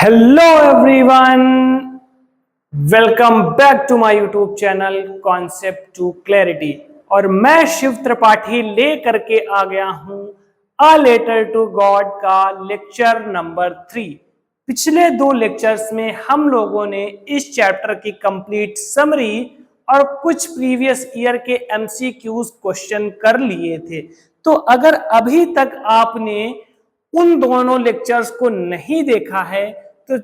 Hello everyone, welcome back to my YouTube channel concept to clarity. और मैं शिव त्रिपाठी लेकर के आ गया हूं अ लेटर टू गॉड का लेक्चर नंबर 3। पिछले दो लेक्चर्स में हम लोगों ने इस चैप्टर की कंप्लीट समरी और कुछ प्रीवियस ईयर के एमसीक्यूज क्वेश्चन कर लिए थे। तो अगर अभी तक आपने उन दोनों लेक्चर्स को नहीं देखा है तो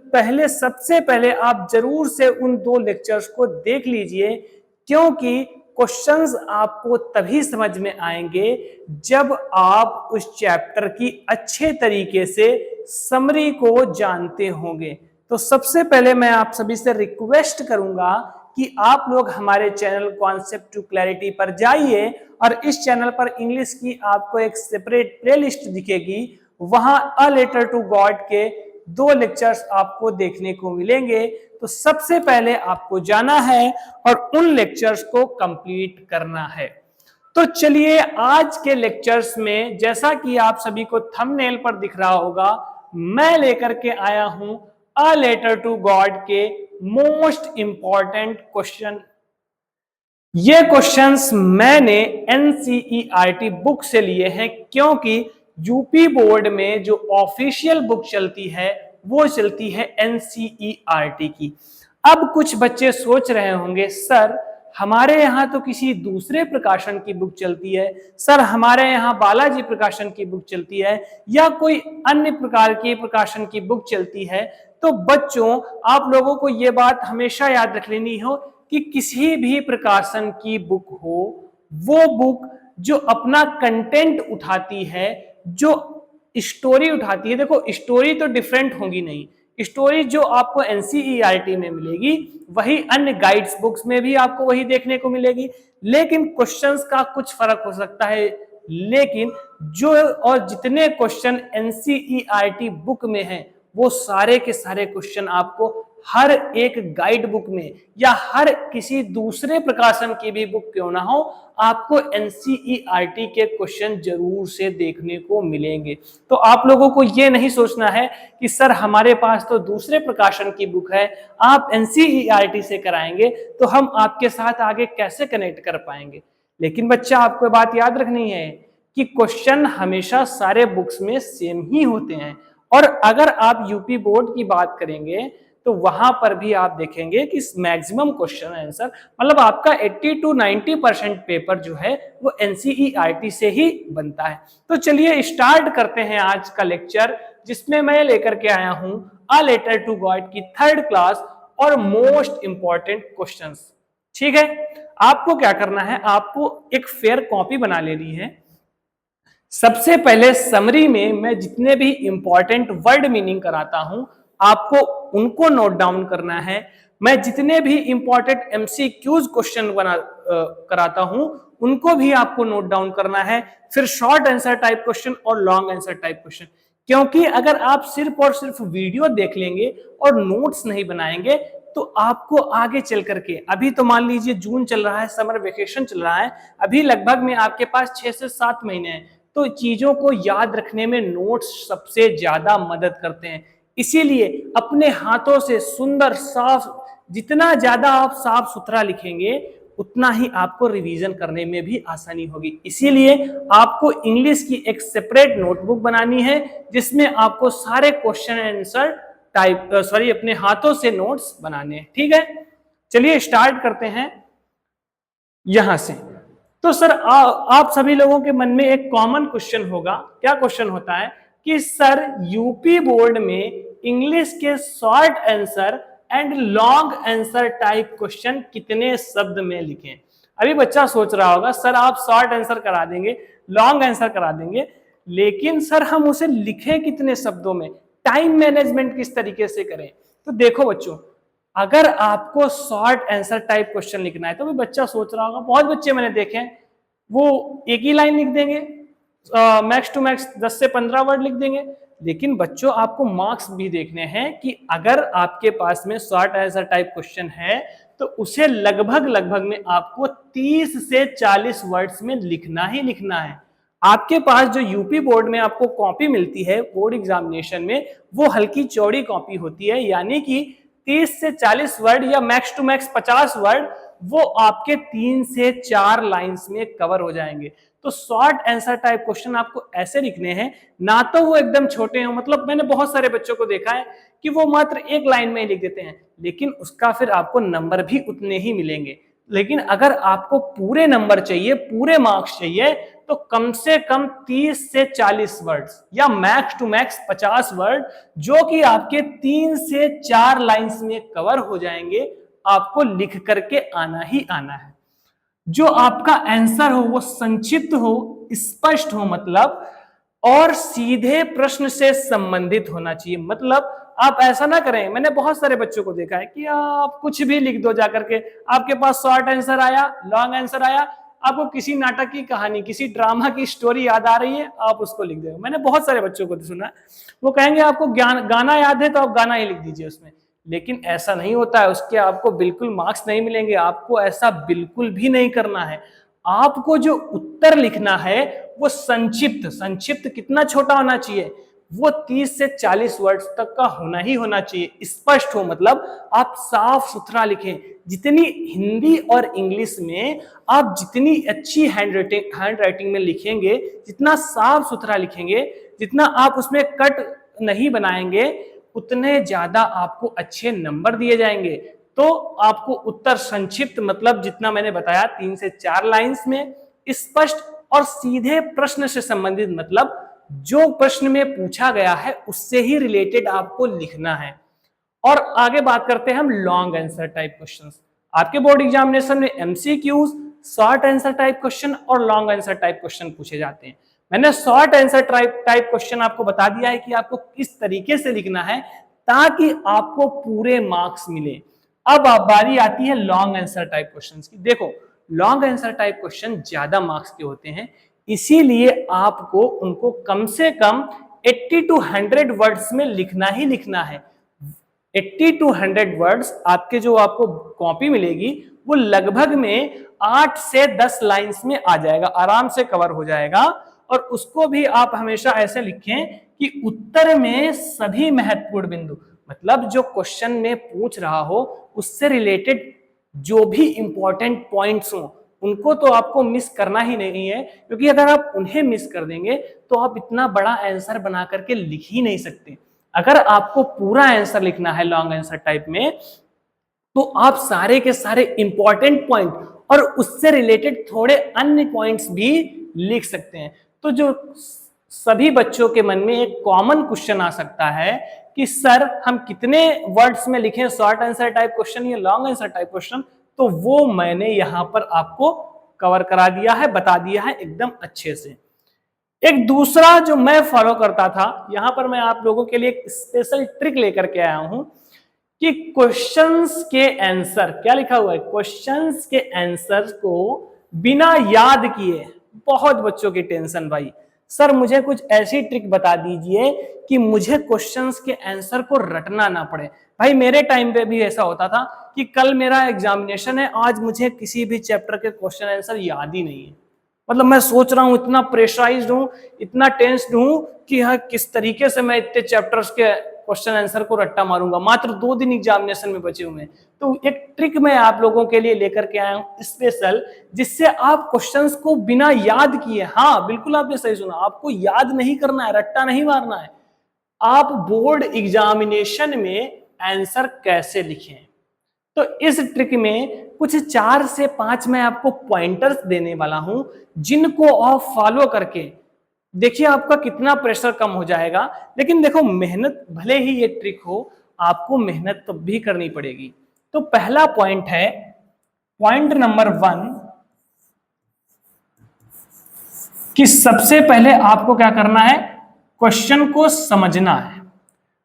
सबसे पहले आप जरूर से उन दो लेक्चर्स को देख लीजिए, क्योंकि क्वेश्चंस आपको तभी समझ में आएंगे जब आप उस चैप्टर की अच्छे तरीके से समरी को जानते होंगे। तो सबसे पहले मैं आप सभी से रिक्वेस्ट करूंगा कि आप लोग हमारे चैनल कॉन्सेप्ट टू क्लैरिटी पर जाइए और इस चैनल पर इंग्लिश की आपको एक सेपरेट प्लेलिस्ट दिखेगी, वहां अ लेटर टू गॉड के दो लेक्चर्स आपको देखने को मिलेंगे। तो सबसे पहले आपको जाना है और उन लेक्चर्स को कंप्लीट करना है। तो चलिए आज के लेक्चर्स में, जैसा कि आप सभी को थंबनेल पर दिख रहा होगा, मैं लेकर के आया हूं अ लेटर टू गॉड के मोस्ट इंपॉर्टेंट क्वेश्चन। ये क्वेश्चंस मैंने एनसीईआरटी बुक से लिए हैं, क्योंकि यूपी बोर्ड में जो ऑफिशियल बुक चलती है वो चलती है एनसीईआरटी की। अब कुछ बच्चे सोच रहे होंगे, सर हमारे यहाँ तो किसी दूसरे प्रकाशन की बुक चलती है, सर हमारे यहाँ बालाजी प्रकाशन की बुक चलती है, या कोई अन्य प्रकार की प्रकाशन की बुक चलती है। तो बच्चों, आप लोगों को ये बात हमेशा याद रख लेनी हो कि किसी भी प्रकाशन की बुक हो, वो बुक जो अपना कंटेंट उठाती है, जो स्टोरी उठाती है, देखो स्टोरी तो डिफरेंट होगी नहीं, स्टोरी जो आपको एनसीईआरटी में मिलेगी वही अन्य गाइड्स बुक्स में भी आपको वही देखने को मिलेगी, लेकिन क्वेश्चंस का कुछ फर्क हो सकता है। लेकिन जो और जितने क्वेश्चन एनसीईआरटी बुक में हैं वो सारे के सारे क्वेश्चन आपको हर एक गाइड बुक में या हर किसी दूसरे प्रकाशन की भी बुक क्यों ना हो, आपको एनसीईआरटी के क्वेश्चन जरूर से देखने को मिलेंगे। तो आप लोगों को यह नहीं सोचना है कि सर हमारे पास तो दूसरे प्रकाशन की बुक है, आप एनसीईआरटी से कराएंगे तो हम आपके साथ आगे कैसे कनेक्ट कर पाएंगे। लेकिन बच्चा, आपको बात याद रखनी है कि क्वेश्चन हमेशा सारे बुक्स में सेम ही होते हैं। और अगर आप यूपी बोर्ड की बात करेंगे तो वहां पर भी आप देखेंगे कि मैक्सिमम क्वेश्चन आंसर, मतलब आपका 80 to 90% पेपर जो है वो एनसीईआरटी से ही बनता है। तो चलिए स्टार्ट करते हैं आज का लेक्चर, जिसमें मैं लेकर के आया हूं अ लेटर टू गॉड की 3rd क्लास और मोस्ट इंपॉर्टेंट क्वेश्चंस। ठीक है, आपको क्या करना है, आपको एक फेयर कॉपी बना लेनी है। सबसे पहले समरी में मैं जितने भी इंपॉर्टेंट वर्ड मीनिंग कराता हूं आपको उनको नोट डाउन करना है। मैं जितने भी इंपॉर्टेंट एमसीक्यूज क्वेश्चन कराता हूं उनको भी आपको नोट डाउन करना है। फिर शॉर्ट आंसर टाइप क्वेश्चन और लॉन्ग आंसर टाइप क्वेश्चन, क्योंकि अगर आप सिर्फ और सिर्फ वीडियो देख लेंगे और नोट्स नहीं बनाएंगे तो आपको आगे चल करके, अभी तो मान लीजिए जून चल रहा है, समर वेकेशन चल रहा है, अभी लगभग में आपके पास 6 से 7 महीने हैं, तो चीजों को याद रखने में नोट्स सबसे ज्यादा मदद करते हैं। इसीलिए अपने हाथों से सुंदर साफ, जितना ज्यादा आप साफ सुथरा लिखेंगे उतना ही आपको रिवीजन करने में भी आसानी होगी। इसीलिए आपको इंग्लिश की एक सेपरेट नोटबुक बनानी है जिसमें आपको सारे क्वेश्चन आंसर अपने हाथों से नोट्स बनाने हैं। ठीक है, चलिए स्टार्ट करते हैं यहां से। तो सर आप सभी लोगों के मन में एक कॉमन क्वेश्चन होगा, क्या क्वेश्चन होता है कि सर यूपी बोर्ड में इंग्लिश के short answer and long answer type question कितने शब्द में लिखें। अभी बच्चा सोच रहा होगा सर आप शॉर्ट आंसर करा देंगे, लॉन्ग आंसर करा देंगे, लेकिन सर हम उसे लिखें कितने शब्दों में, टाइम मैनेजमेंट किस तरीके से करें। तो देखो बच्चों, अगर आपको शॉर्ट आंसर टाइप क्वेश्चन लिखना है तो भी बच्चा सोच रहा होगा, बहुत बच्चे मैंने देखे हैं वो एक ही लाइन लिख देंगे, मैक्स टू मैक्स 10 से 15 वर्ड लिख देंगे। लेकिन बच्चों आपको मार्क्स भी देखने हैं कि अगर आपके पास में शॉर्ट आंसर टाइप क्वेश्चन है तो उसे लगभग लगभग में आपको 30 से 40 वर्ड्स में लिखना ही लिखना है। आपके पास जो यूपी बोर्ड में आपको कॉपी मिलती है बोर्ड एग्जामिनेशन में, वो हल्की चौड़ी कॉपी होती है, यानी कि 30 से 40 वर्ड या मैक्स टू मैक्स 50 वर्ड वो आपके 3 से 4 लाइंस में कवर हो जाएंगे। तो शॉर्ट आंसर टाइप क्वेश्चन आपको ऐसे लिखने हैं, ना तो वो एकदम छोटे हो, मतलब मैंने बहुत सारे बच्चों को देखा है कि वो मात्र एक लाइन में ही लिख देते हैं, लेकिन उसका फिर आपको नंबर भी उतने ही मिलेंगे। लेकिन अगर आपको पूरे नंबर चाहिए, पूरे मार्क्स चाहिए, तो कम से कम 30 से 40 वर्ड्स या मैक्स टू मैक्स 50 वर्ड, जो कि आपके 3 से 4 लाइंस में कवर हो जाएंगे, आपको लिख करके आना ही आना है। जो आपका आंसर हो वो संक्षिप्त हो, स्पष्ट हो, मतलब और सीधे प्रश्न से संबंधित होना चाहिए। मतलब आप ऐसा ना करें, मैंने बहुत सारे बच्चों को देखा है कि आप कुछ भी लिख दो जाकर के, आपके पास शॉर्ट आंसर आया, लॉन्ग आंसर आया, आपको किसी नाटक की कहानी, किसी ड्रामा की स्टोरी याद आ रही है, आप उसको लिख दो। मैंने बहुत सारे बच्चों को सुना, वो कहेंगे आपको गाना याद है तो आप गाना ही लिख दीजिए उसमें, लेकिन ऐसा नहीं होता है, उसके आपको बिल्कुल मार्क्स नहीं मिलेंगे। आपको ऐसा बिल्कुल भी नहीं करना है। आपको जो उत्तर लिखना है वो संक्षिप्त, संक्षिप्त कितना छोटा होना चाहिए, वो 30 से 40 वर्ड्स तक का होना ही होना चाहिए। स्पष्ट हो, मतलब आप साफ सुथरा लिखें। जितनी हिंदी और इंग्लिश में आप जितनी अच्छी हैंड राइटिंग में लिखेंगे, जितना साफ सुथरा लिखेंगे, जितना आप उसमें कट नहीं बनाएंगे, उतने ज्यादा आपको अच्छे नंबर दिए जाएंगे। तो आपको उत्तर संक्षिप्त, मतलब जितना मैंने बताया 3 से 4 लाइंस में, स्पष्ट और सीधे प्रश्न से संबंधित, मतलब जो प्रश्न में पूछा गया है उससे ही रिलेटेड आपको लिखना है। और आगे बात करते हैं हम लॉन्ग आंसर टाइप क्वेश्चंस। आपके बोर्ड एग्जामिनेशन में MCQs, short answer type question और लॉन्ग आंसर टाइप क्वेश्चन पूछे जाते हैं। मैंने शॉर्ट आंसर टाइप क्वेश्चन आपको बता दिया है कि आपको किस तरीके से लिखना है ताकि आपको पूरे मार्क्स मिले। अब बारी आती है लॉन्ग आंसर टाइप क्वेश्चंस की। देखो, लॉन्ग आंसर टाइप क्वेश्चन ज्यादा मार्क्स के होते हैं, इसीलिए आपको उनको कम से कम 80 to 100 वर्ड्स में लिखना ही लिखना है। 80 to 100 वर्ड्स आपके जो आपको कॉपी मिलेगी वो लगभग में 8 से 10 लाइंस में आ जाएगा, आराम से कवर हो जाएगा। और उसको भी आप हमेशा ऐसे लिखें कि उत्तर में सभी महत्वपूर्ण बिंदु, मतलब जो क्वेश्चन में पूछ रहा हो उससे रिलेटेड जो भी इंपॉर्टेंट पॉइंट्स हो उनको तो आपको मिस करना ही नहीं है, क्योंकि अगर आप उन्हें मिस कर देंगे तो आप इतना बड़ा आंसर बना करके लिख ही नहीं सकते। अगर आपको पूरा आंसर लिखना है लॉन्ग आंसर टाइप में, तो आप सारे के सारे इंपॉर्टेंट पॉइंट और उससे रिलेटेड थोड़े अन्य पॉइंट्स भी लिख सकते हैं। तो जो सभी बच्चों के मन में एक कॉमन क्वेश्चन आ सकता है कि सर हम कितने वर्ड्स में लिखें शॉर्ट आंसर टाइप क्वेश्चन या लॉन्ग आंसर टाइप क्वेश्चन, तो वो मैंने यहां पर आपको कवर करा दिया है, बता दिया है एकदम अच्छे से। एक दूसरा जो मैं फॉलो करता था, यहां पर मैं आप लोगों के लिए एक स्पेशल ट्रिक लेकर के आया हूं कि क्वेश्चंस के आंसर, क्या लिखा हुआ है, क्वेश्चंस के आंसर को बिना याद किए, बहुत बच्चों की टेंशन भाई, सर मुझे कुछ ऐसी ट्रिक बता दीजिए कि मुझे क्वेश्चंस के आंसर को रटना ना पड़े। भाई मेरे टाइम पे भी ऐसा होता था कि कल मेरा एग्जामिनेशन है, आज मुझे किसी भी चैप्टर के क्वेश्चन आंसर याद ही नहीं है। मतलब मैं सोच रहा हूं, इतना प्रेशराइज्ड हूं, इतना टेंस्ड हूं कि हाँ किस तरीके से मैं इतने चैप्टर्स के क्वेश्चन आंसर को रट्टा मारूंगा, मात्र 2 दिन एग्जामिनेशन में बचे हुए हैं। तो एक ट्रिक मैं आप लोगों के लिए लेकर के आया हूं स्पेशल, जिससे आप क्वेश्चंस को बिना याद किए, हाँ बिल्कुल आपने सही सुना, आपको याद नहीं करना है, रट्टा नहीं मारना है, आप बोर्ड एग्जामिनेशन में आंसर कैसे लिखें। तो इस ट्रिक में कुछ 4 से 5 मैं आपको पॉइंटर्स देने वाला हूं, जिनको आप फॉलो करके देखिए आपका कितना प्रेशर कम हो जाएगा। लेकिन देखो, मेहनत भले ही ये ट्रिक हो, आपको मेहनत तो भी करनी पड़ेगी। तो पहला पॉइंट है, पॉइंट नंबर 1, कि सबसे पहले आपको क्या करना है, क्वेश्चन को समझना है।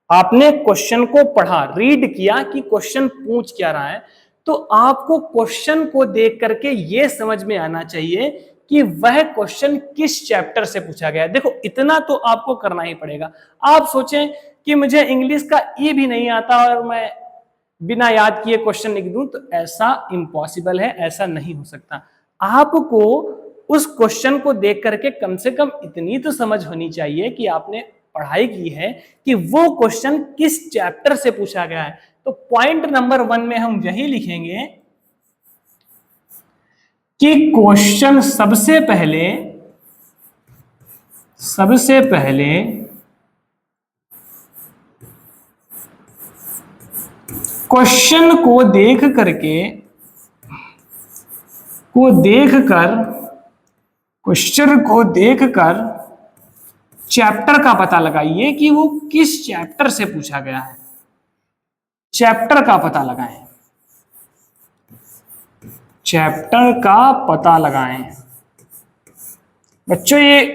आपने क्वेश्चन को पढ़ा, रीड किया कि क्वेश्चन पूछ क्या रहा है, तो आपको क्वेश्चन को देख करके यह समझ में आना चाहिए कि वह क्वेश्चन किस चैप्टर से पूछा गया है। देखो इतना तो आपको करना ही पड़ेगा। आप सोचें कि मुझे इंग्लिश का ई भी नहीं आता और मैं बिना याद किए क्वेश्चन लिख दूं, तो ऐसा इम्पॉसिबल है, ऐसा नहीं हो सकता। आपको उस क्वेश्चन को देख करके कम से कम इतनी तो समझ होनी चाहिए कि आपने पढ़ाई की है कि वो क्वेश्चन किस चैप्टर से पूछा गया है। तो पॉइंट नंबर 1 में हम यही लिखेंगे कि क्वेश्चन सबसे पहले क्वेश्चन को देखकर क्वेश्चन को देखकर चैप्टर का पता लगाइए कि वो किस चैप्टर से पूछा गया है। चैप्टर का पता लगाएं, चैप्टर का पता लगाएं। बच्चों ये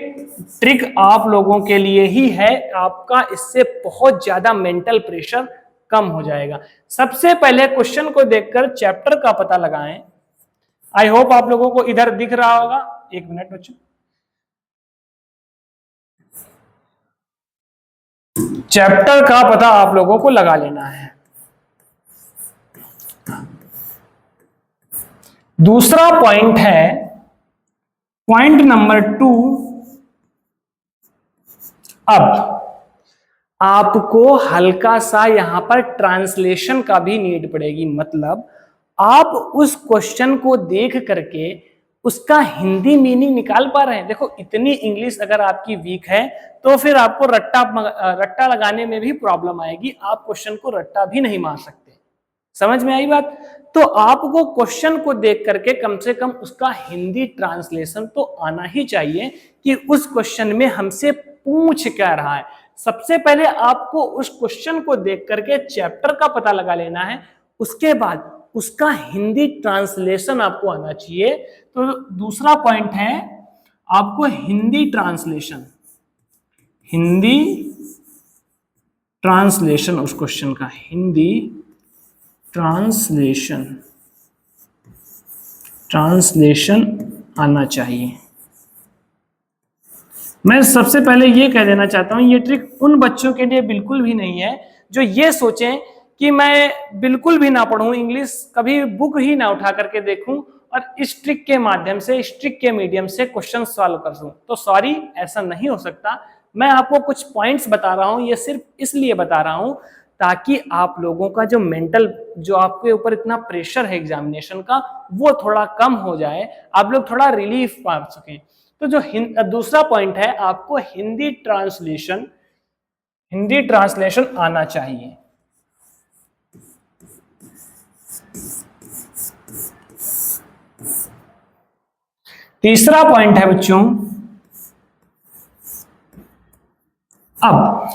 ट्रिक आप लोगों के लिए ही है, आपका इससे बहुत ज्यादा मेंटल प्रेशर कम हो जाएगा। सबसे पहले क्वेश्चन को देखकर चैप्टर का पता लगाएं। आई होप आप लोगों को इधर दिख रहा होगा। एक मिनट बच्चों, चैप्टर का पता आप लोगों को लगा लेना है। दूसरा पॉइंट है पॉइंट नंबर 2। अब आपको हल्का सा यहां पर ट्रांसलेशन का भी नीड पड़ेगी। मतलब आप उस क्वेश्चन को देख करके उसका हिंदी मीनिंग निकाल पा रहे हैं। देखो इतनी इंग्लिश अगर आपकी वीक है तो फिर आपको रट्टा लगाने में भी प्रॉब्लम आएगी। आप क्वेश्चन को रट्टा भी नहीं मार सकते। समझ में आई बात? तो आपको क्वेश्चन को देख करके कम से कम उसका हिंदी ट्रांसलेशन तो आना ही चाहिए कि उस क्वेश्चन में हमसे पूछ क्या रहा है। सबसे पहले आपको उस क्वेश्चन को देख करके चैप्टर का पता लगा लेना है, उसके बाद उसका हिंदी ट्रांसलेशन आपको आना चाहिए। तो दूसरा पॉइंट है आपको हिंदी ट्रांसलेशन उस क्वेश्चन का हिंदी ट्रांसलेशन आना चाहिए। मैं सबसे पहले ये कह देना चाहता हूं, ये ट्रिक उन बच्चों के लिए बिल्कुल भी नहीं है जो ये सोचें कि मैं बिल्कुल भी ना पढ़ूं इंग्लिश, कभी बुक ही ना उठा करके देखूं और इस ट्रिक के माध्यम से, इस ट्रिक के मीडियम से क्वेश्चन सॉल्व कर दूं। तो सॉरी, ऐसा नहीं हो सकता। मैं आपको कुछ पॉइंट्स बता रहा हूं, ये सिर्फ इसलिए बता रहा हूं ताकि आप लोगों का जो मेंटल, जो आपके ऊपर इतना प्रेशर है एग्जामिनेशन का, वो थोड़ा कम हो जाए, आप लोग थोड़ा रिलीफ पा सकें। तो जो दूसरा पॉइंट है, आपको हिंदी ट्रांसलेशन आना चाहिए। तीसरा पॉइंट है बच्चों, अब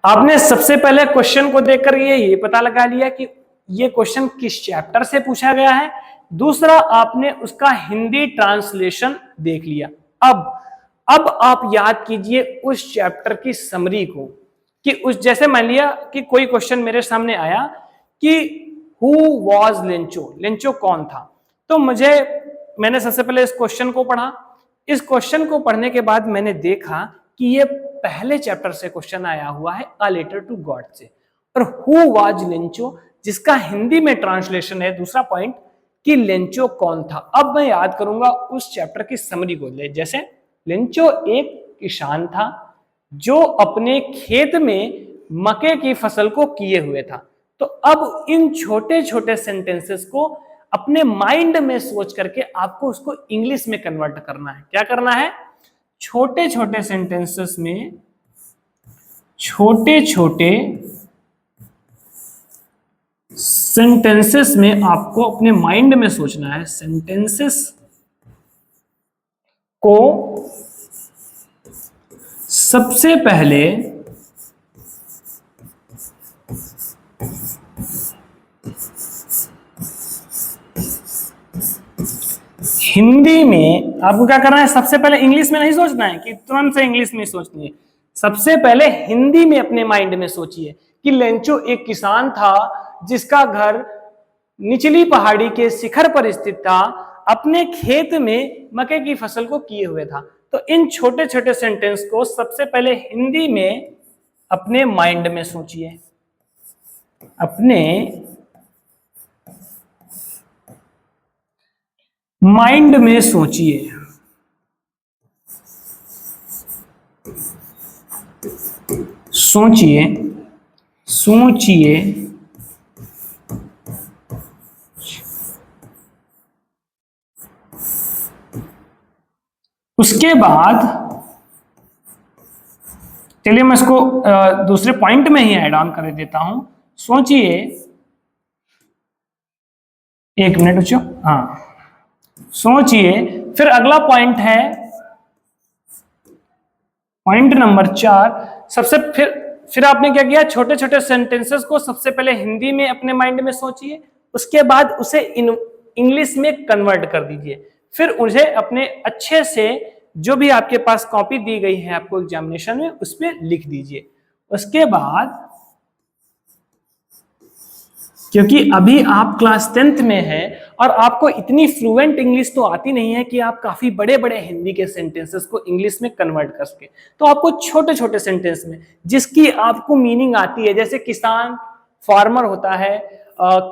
आपने सबसे पहले क्वेश्चन को देखकर ये पता लगा लिया कि ये क्वेश्चन किस चैप्टर से पूछा गया है। दूसरा, आपने उसका हिंदी ट्रांसलेशन देख लिया। अब आप याद कीजिए उस चैप्टर की समरी को, कि उस, जैसे मान लिया कि कोई क्वेश्चन मेरे सामने आया कि हु वॉज लेंचो, लेंचो कौन था। तो मैंने सबसे पहले इस क्वेश्चन को पढ़ा। इस क्वेश्चन को पढ़ने के बाद मैंने देखा कि ये पहले चैप्टर से क्वेश्चन आया हुआ है, अ लेटर टू गॉड से, और हु वाज लेंचो, जिसका हिंदी में ट्रांसलेशन है, दूसरा पॉइंट, कि लेंचो कौन था। अब मैं याद करूंगा उस चैप्टर की समरी को। जैसे लेंचो एक किसान था जो अपने खेत में मक्के की फसल को किए हुए था। तो अब इन छोटे छोटे सेंटेंसेस को अपने माइंड में सोच करके आपको उसको इंग्लिश में कन्वर्ट करना है। क्या करना है? छोटे छोटे सेंटेंसेस में, आपको अपने माइंड में सोचना है। सेंटेंसेस को सबसे पहले हिंदी में, आपको क्या करना है? सबसे पहले इंग्लिश में नहीं सोचना है कि तुरंत से इंग्लिश में सोचनी है। सबसे पहले हिंदी में अपने माइंड में सोचिए कि लेंचो एक किसान था जिसका घर निचली पहाड़ी के शिखर पर स्थित था, अपने खेत में मक्के की फसल को किए हुए था। तो इन छोटे छोटे सेंटेंस को सबसे पहले हिंदी में अपने माइंड में सोचिए, अपने माइंड में सोचिए। सोचिए सोचिए उसके बाद चलिए मैं इसको दूसरे पॉइंट में ही ऐड ऑन कर देता हूं। सोचिए, एक मिनट बच्चों, हाँ सोचिए, फिर अगला पॉइंट है पॉइंट नंबर 4। सबसे फिर आपने क्या किया, छोटे छोटे सेंटेंसेस को सबसे पहले हिंदी में अपने माइंड में सोचिए, उसके बाद उसे इंग्लिश में कन्वर्ट कर दीजिए, फिर उसे अपने अच्छे से जो भी आपके पास कॉपी दी गई है आपको एग्जामिनेशन में उस पर लिख दीजिए। उसके बाद क्योंकि अभी आप क्लास 10th में हैं और आपको इतनी फ्लुएंट इंग्लिश तो आती नहीं है कि आप काफी बड़े बड़े हिंदी के सेंटेंसेस को इंग्लिश में कन्वर्ट कर सके, तो आपको छोटे छोटे सेंटेंस में जिसकी आपको मीनिंग आती है, जैसे किसान फार्मर होता है,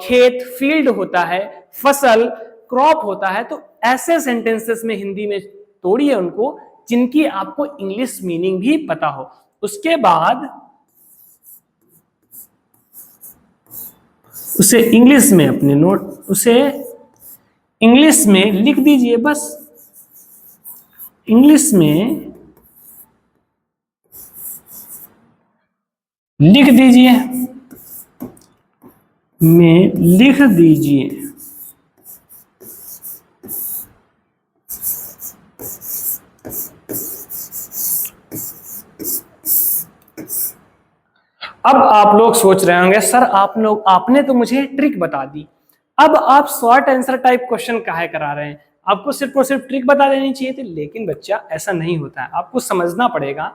खेत फील्ड होता है, फसल क्रॉप होता है, तो ऐसे सेंटेंसेस में हिंदी में तोड़िए उनको जिनकी आपको इंग्लिश मीनिंग भी पता हो। उसके बाद उसे इंग्लिश में अपने नोट उसे इंग्लिश में लिख दीजिए, बस इंग्लिश में लिख दीजिए, अब आप लोग सोच रहे होंगे सर आपने तो मुझे ट्रिक बता दी, अब आप शॉर्ट आंसर टाइप क्वेश्चन काहे करा रहे हैं, आपको सिर्फ और सिर्फ ट्रिक बता देनी चाहिए थी। लेकिन बच्चा ऐसा नहीं होता है, आपको समझना पड़ेगा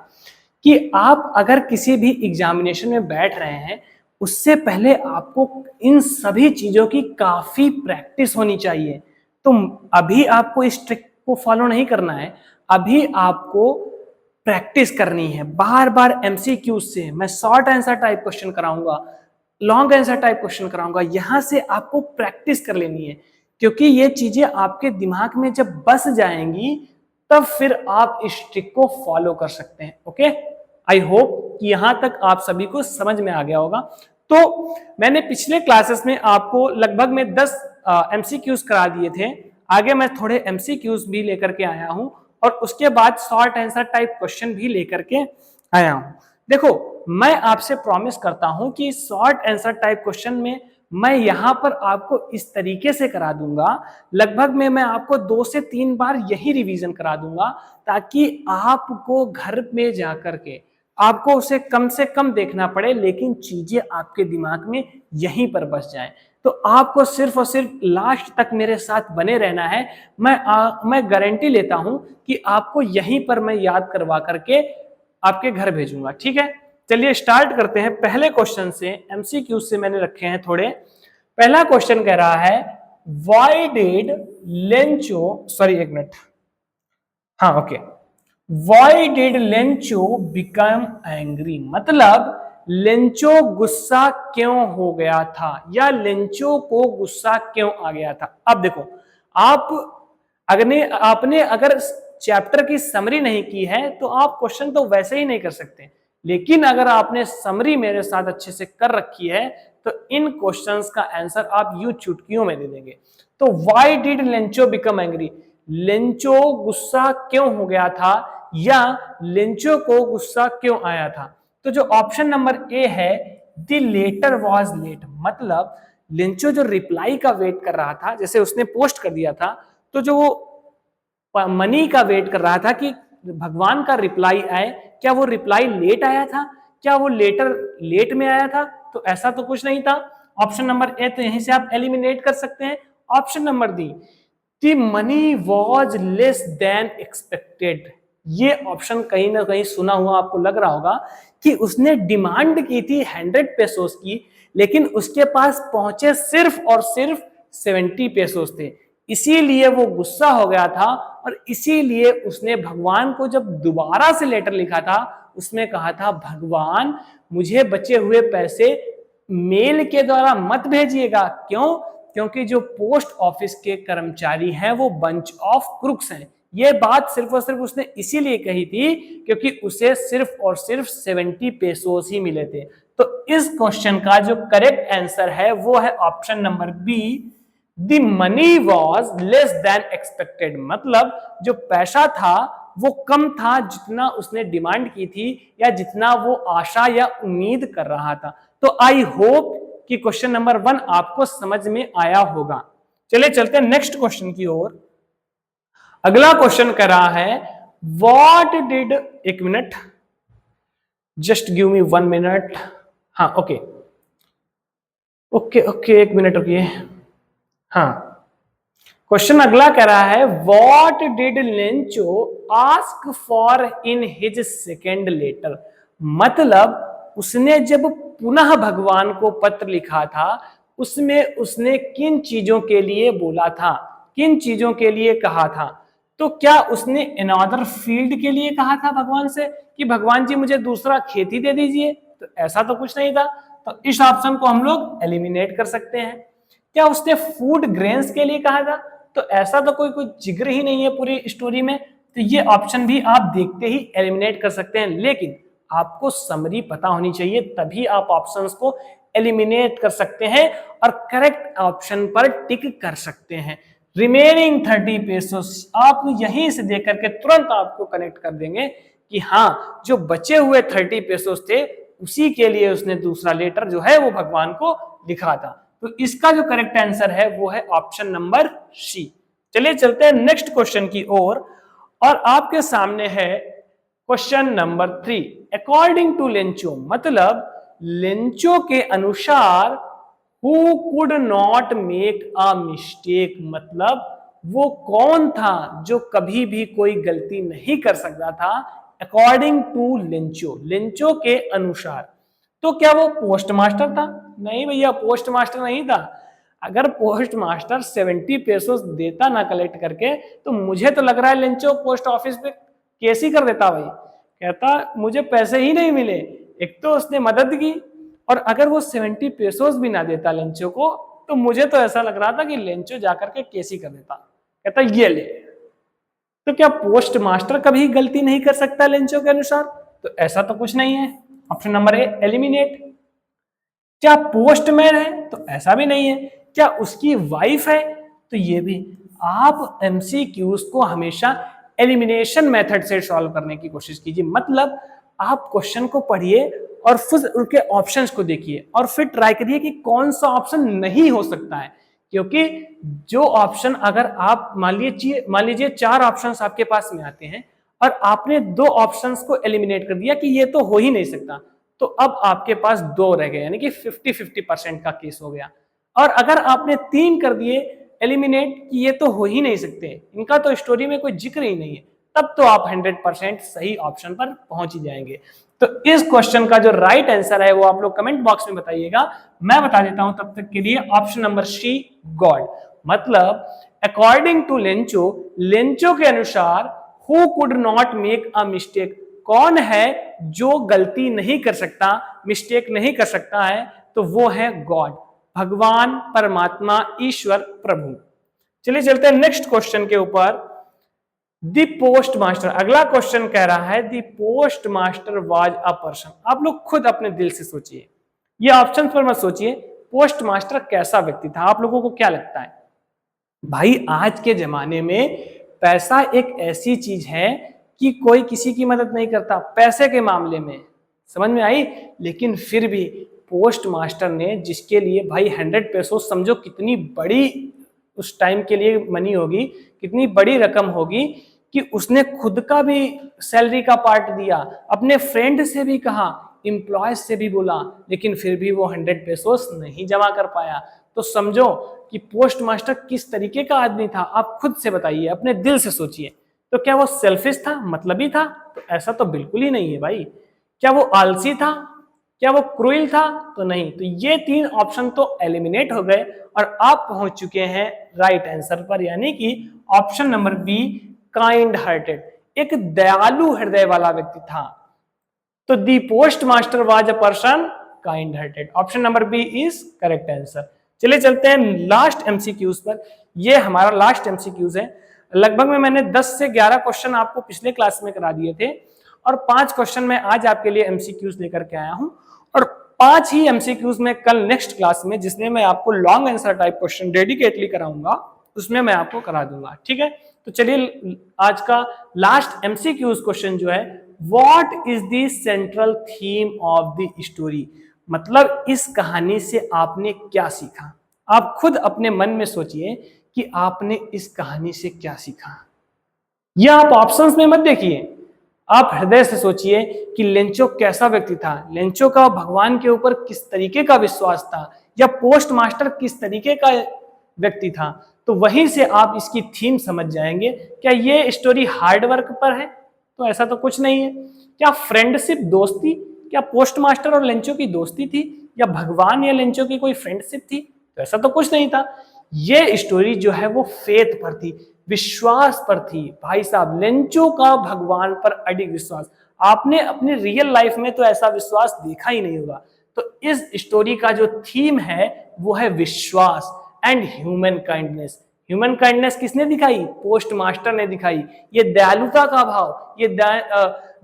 कि आप अगर किसी भी एग्जामिनेशन में बैठ रहे हैं उससे पहले आपको इन सभी चीजों की काफी प्रैक्टिस होनी चाहिए। तो अभी आपको इस ट्रिक को फॉलो नहीं करना है, अभी आपको प्रैक्टिस करनी है, बार बार एमसीक्यू से मैं शॉर्ट आंसर टाइप क्वेश्चन कराऊंगा, लॉन्ग आंसर टाइप क्वेश्चन कराऊंगा, यहां से आपको प्रैक्टिस कर लेनी है, क्योंकि ये चीजें आपके दिमाग में जब बस जाएंगी तब फिर आप इस ट्रिक को फॉलो कर सकते हैं। ओके, आई होप कि यहां तक आप सभी को समझ में आ गया होगा। तो मैंने पिछले क्लासेस में आपको लगभग में 10 एमसीक्यूज करा दिए थे, आगे मैं थोड़े एमसीक्यूज भी लेकर के आया हूं और उसके बाद शॉर्ट आंसर टाइप क्वेश्चन भी लेकर के आया हूं। देखो, मैं आपसे प्रॉमिस करता हूं कि शॉर्ट आंसर टाइप क्वेश्चन में मैं यहां पर आपको इस तरीके से करा दूंगा, लगभग में मैं आपको 2 से 3 बार यही रिवीजन करा दूंगा, ताकि आपको घर में जाकर के आपको उसे कम से कम देखना पड़े, लेकिन चीजें आपके दिमाग में यहीं पर बस जाएं। तो आपको सिर्फ और सिर्फ लास्ट तक मेरे साथ बने रहना है। मैं गारंटी लेता हूं कि आपको यहीं पर मैं याद करवा करके आपके घर भेजूंगा। ठीक है, चलिए स्टार्ट करते हैं पहले क्वेश्चन से। एमसीक्यू से मैंने रखे हैं थोड़े। पहला क्वेश्चन कह रहा है व्हाई डिड लेंचो, सॉरी एक मिनट, हाँ okay, why did Lencho become angry, मतलब लेंचो गुस्सा क्यों हो गया था, या लेंचो को गुस्सा क्यों आ गया था। अब देखो, आपने अगर चैप्टर की समरी नहीं की है तो आप क्वेश्चन तो वैसे ही नहीं कर सकते, लेकिन अगर आपने समरी मेरे साथ अच्छे से कर रखी है तो इन क्वेश्चंस का आंसर आप यूं चुटकियों में दे देंगे। तो why did Lencho become angry, Lencho गुस्सा क्यों हो गया था, या लेंचो को गुस्सा क्यों आया था। तो जो ऑप्शन नंबर ए है, द लेटर वाज लेट, मतलब लेंचो जो रिप्लाई का वेट कर रहा था, जैसे उसने पोस्ट कर दिया था, तो जो वो मनी का वेट कर रहा था कि भगवान का रिप्लाई आए, क्या वो रिप्लाई लेट आया था, क्या वो लेटर लेट में आया था, तो ऐसा तो कुछ नहीं था। ऑप्शन नंबर ए तो यहीं से आप एलिमिनेट कर सकते हैं। Option number D, the money was less than expected, ये ऑप्शन कहीं ना कहीं सुना हुआ आपको लग रहा होगा कि उसने डिमांड की थी 100 पेसोस की, लेकिन उसके पास पहुंचे सिर्फ और सिर्फ 70 पेसोस थे, इसीलिए वो गुस्सा हो गया था और इसीलिए उसने भगवान को जब दोबारा से लेटर लिखा था उसमें कहा था भगवान मुझे बचे हुए पैसे मेल के द्वारा मत भेजिएगा। क्यों? क्योंकि जो पोस्ट ऑफिस के कर्मचारी हैं वो बंच ऑफ क्रुक्स हैं, ये बात सिर्फ और सिर्फ उसने इसीलिए कही थी क्योंकि उसे सिर्फ और सिर्फ 70 पेसोस ही मिले थे। तो इस क्वेश्चन का जो करेक्ट आंसर है वो है option number B, the money was less than expected. मतलब जो पैसा था वो कम था जितना उसने डिमांड की थी या जितना वो आशा या उम्मीद कर रहा था। तो आई होप कि क्वेश्चन नंबर 1 आपको समझ में आया होगा। चलिए चलते हैं नेक्स्ट क्वेश्चन की ओर। अगला क्वेश्चन कर रहा है व्हाट डिड, एक minute, just give me 1 minute. हाँ ओके ओके ओके, एक मिनट रुकिए। हाँ, क्वेश्चन अगला कह रहा है what did Lencho ask for in his second letter. मतलब उसने जब पुनः भगवान को पत्र लिखा था उसमें उसने किन चीजों के लिए बोला था, किन चीजों के लिए कहा था। तो क्या उसने अनदर फील्ड के लिए कहा था भगवान से कि भगवान जी मुझे दूसरा खेती दे दीजिए? तो ऐसा तो कुछ नहीं था, तो इस ऑप्शन को हम लोग एलिमिनेट कर सकते हैं। क्या उसने फूड ग्रेन्स के लिए कहा था? तो ऐसा तो कोई जिक्र ही नहीं है पूरी स्टोरी में, तो ये ऑप्शन भी आप देखते ही एलिमिनेट कर सकते हैं। लेकिन आपको समरी पता होनी चाहिए, तभी आप ऑप्शंस को एलिमिनेट कर सकते हैं और करेक्ट ऑप्शन पर टिक कर सकते हैं। रिमेनिंग 30 पेसोस आप यहीं से देख करके तुरंत आपको कनेक्ट कर देंगे कि हाँ, जो बचे हुए 30 पेसोस थे उसी के लिए उसने दूसरा लेटर जो है वो भगवान को लिखा था। तो इसका जो करेक्ट आंसर है वो है ऑप्शन नंबर सी। चलिए चलते हैं नेक्स्ट क्वेश्चन की ओर और आपके सामने है question number 3। According to Lencho, मतलब लेंचो के अनुसार who could not make a mistake, मतलब वो कौन था जो कभी भी कोई गलती नहीं कर सकता था अकॉर्डिंग टू लेंचो, लेंचो के अनुसार। तो क्या वो पोस्ट मास्टर था? नहीं भैया, पोस्ट मास्टर नहीं था। अगर पोस्ट मास्टर 70 पेसोस देता ना कलेक्ट करके तो मुझे तो लग रहा है लेंचो पोस्ट ऑफिस पे केस ही कर देता। भाई कहता मुझे पैसे ही नहीं मिले, एक तो उसने मदद की और अगर वो 70 पेसोस भी ना देता लेंचो को तो मुझे तो ऐसा लग रहा था कि लेंचो जाकर के केस ही कर देता। कहता ये ले। तो क्या पोस्ट मास्टर कभी गलती नहीं कर सकता लेंचो के अनुसार? तो ऐसा तो कुछ नहीं है। Option number A eliminate. क्या पोस्टमैन है? तो ऐसा भी नहीं है। क्या उसकी वाइफ है? तो ये भी। आप एमसीक्यूज को हमेशा एलिमिनेशन मेथड से सॉल्व करने की कोशिश कीजिए। मतलब आप क्वेश्चन को पढ़िए और फिर उनके ऑप्शंस को देखिए और फिर ट्राई करिए कि कौन सा ऑप्शन नहीं हो सकता है। क्योंकि जो ऑप्शन अगर आप मान लीजिए 4 ऑप्शंस आपके पास में आते हैं और आपने 2 ऑप्शंस को एलिमिनेट कर दिया कि ये तो हो ही नहीं सकता, तो अब आपके पास 2 रह गए, यानी कि 50-50% का केस हो गया। और अगर आपने 3 कर दिए एलिमिनेट कि ये तो हो ही नहीं सकते, इनका तो स्टोरी में कोई जिक्र ही नहीं है, तब तो आप 100% सही ऑप्शन पर पहुंच ही जाएंगे। तो इस क्वेश्चन का जो राइट आंसर है वो आप लोग कमेंट बॉक्स में बताइएगा, मैं बता देता हूं तब तक के लिए। Option number C God. मतलब अकॉर्डिंग टू लेंचो, लेंचो के अनुसार who could not make a mistake, कौन है जो गलती नहीं कर सकता, मिस्टेक नहीं कर सकता है, तो वो है गॉड, भगवान, परमात्मा, ईश्वर, प्रभु। चलिए चलते हैं नेक्स्ट क्वेश्चन के ऊपर। द पोस्ट मास्टर, अगला क्वेश्चन कह रहा है the post master was a person. आप लोग खुद अपने दिल से सोचिए, ये ऑप्शन पर मत सोचिए, पोस्ट मास्टर कैसा व्यक्ति था, आप लोगों को क्या लगता है? भाई आज के जमाने में पैसा एक ऐसी चीज है कि कोई किसी की मदद नहीं करता पैसे के मामले में, समझ में आई? लेकिन फिर भी पोस्ट मास्टर ने, जिसके लिए भाई 100 पेसो समझो कितनी बड़ी उस टाइम के लिए मनी होगी, कितनी बड़ी रकम होगी, कि उसने खुद का भी सैलरी का पार्ट दिया, अपने फ्रेंड से भी कहा, एम्प्लॉय से भी बोला, लेकिन फिर भी वो 100 पेसोस नहीं जमा कर पाया। तो समझो कि पोस्ट मास्टर किस तरीके का आदमी था, आप खुद से बताइए, अपने दिल से सोचिए। तो क्या वो सेल्फिश था, मतलबी था? तो ऐसा तो बिल्कुल ही नहीं है भाई। क्या वो आलसी था? क्या वो क्रूएल था? तो नहीं। तो ये 3 ऑप्शन तो एलिमिनेट हो गए और आप पहुंच चुके हैं राइट आंसर पर, यानी कि option number B kind hearted, एक दयालु हृदय वाला व्यक्ति था। तो the post master was a person kind hearted. Option number B is correct answer. चलिए चलते हैं लास्ट एमसीक्यूज पर। ये हमारा लास्ट एमसीक्यूज है। लगभग में मैंने 10 से 11 क्वेश्चन आपको पिछले क्लास में करा दिए थे और 5 क्वेश्चन मैं आज आपके लिए एमसीक्यूज लेकर के आया हूं और 5 ही एमसीक्यूज में कल नेक्स्ट क्लास में, जिसमें मैं आपको long answer type question dedicatedly कराऊंगा, उसमें मैं आपको करा दूंगा। ठीक है, तो चलिए आज का लास्ट एमसीक्यूज क्वेश्चन जो है, what is the central theme of the story, मतलब इस कहानी से आपने क्या सीखा। आप खुद अपने मन में सोचिए कि आपने इस कहानी से क्या सीखा। यह आप ऑप्शंस में मत देखिए, आप हृदय से सोचिए कि लेंचो कैसा व्यक्ति था, लेंचो का भगवान के ऊपर किस तरीके का विश्वास था, या पोस्ट मास्टर किस तरीके का व्यक्ति था। तो वहीं से आप इसकी थीम समझ जाएंगे। क्या ये स्टोरी हार्ड वर्क पर है? तो ऐसा तो कुछ नहीं है। क्या फ्रेंडशिप, दोस्ती, क्या पोस्ट मास्टर और लेंचो की दोस्ती थी, या भगवान या लेंचो की कोई फ्रेंडशिप थी? तो ऐसा तो कुछ नहीं था। ये स्टोरी जो है वो फेथ पर थी, विश्वास पर थी। भाई साहब, लेंचो का भगवान पर अडिग विश्वास, आपने अपनी रियल लाइफ में तो ऐसा विश्वास देखा ही नहीं होगा। तो इस स्टोरी का जो थीम है वो है विश्वास and human kindness. Human kindness किसने दिखाई? पोस्ट मास्टर ने दिखाई। ये दयालुता का भाव, ये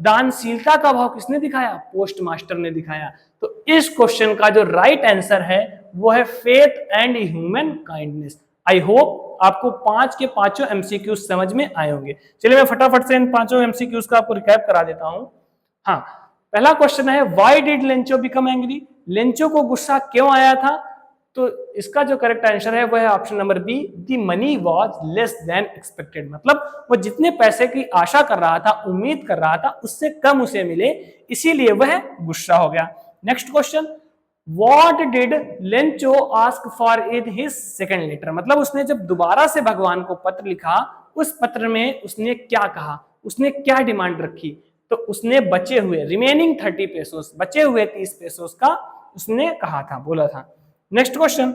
दानशीलता का भाव किसने दिखाया? पोस्ट मास्टर ने दिखाया। तो इस क्वेश्चन का जो राइट आंसर है वो है faith and human kindness. I hope आपको 5 के 5 एमसीक्यूज समझ में आए होंगे। चलिए मैं फटाफट से इन 5 एमसीक्यूज का आपको रिकैप करा देता हूं। हाँ, पहला क्वेश्चन है, why did Lencho become angry, Lencho को गुस्सा क्यों आया था? तो इसका जो करेक्ट आंसर है वो है option number B, the money was less than expected, मतलब वो जितने पैसे की आशा कर रहा था, उम्मीद कर रहा था, उससे कम उसे मिले, इसीलिए वह गुस्सा हो गया। Next question, what did Lencho ask for in his second letter, मतलब उसने जब दोबारा से भगवान को पत्र लिखा, उस पत्र में उसने क्या कहा, उसने क्या डिमांड रखी? तो उसने बचे हुए रिमेनिंग 30 पेसोस, बचे हुए 30 पेसोस का उसने कहा था, बोला था। Next question,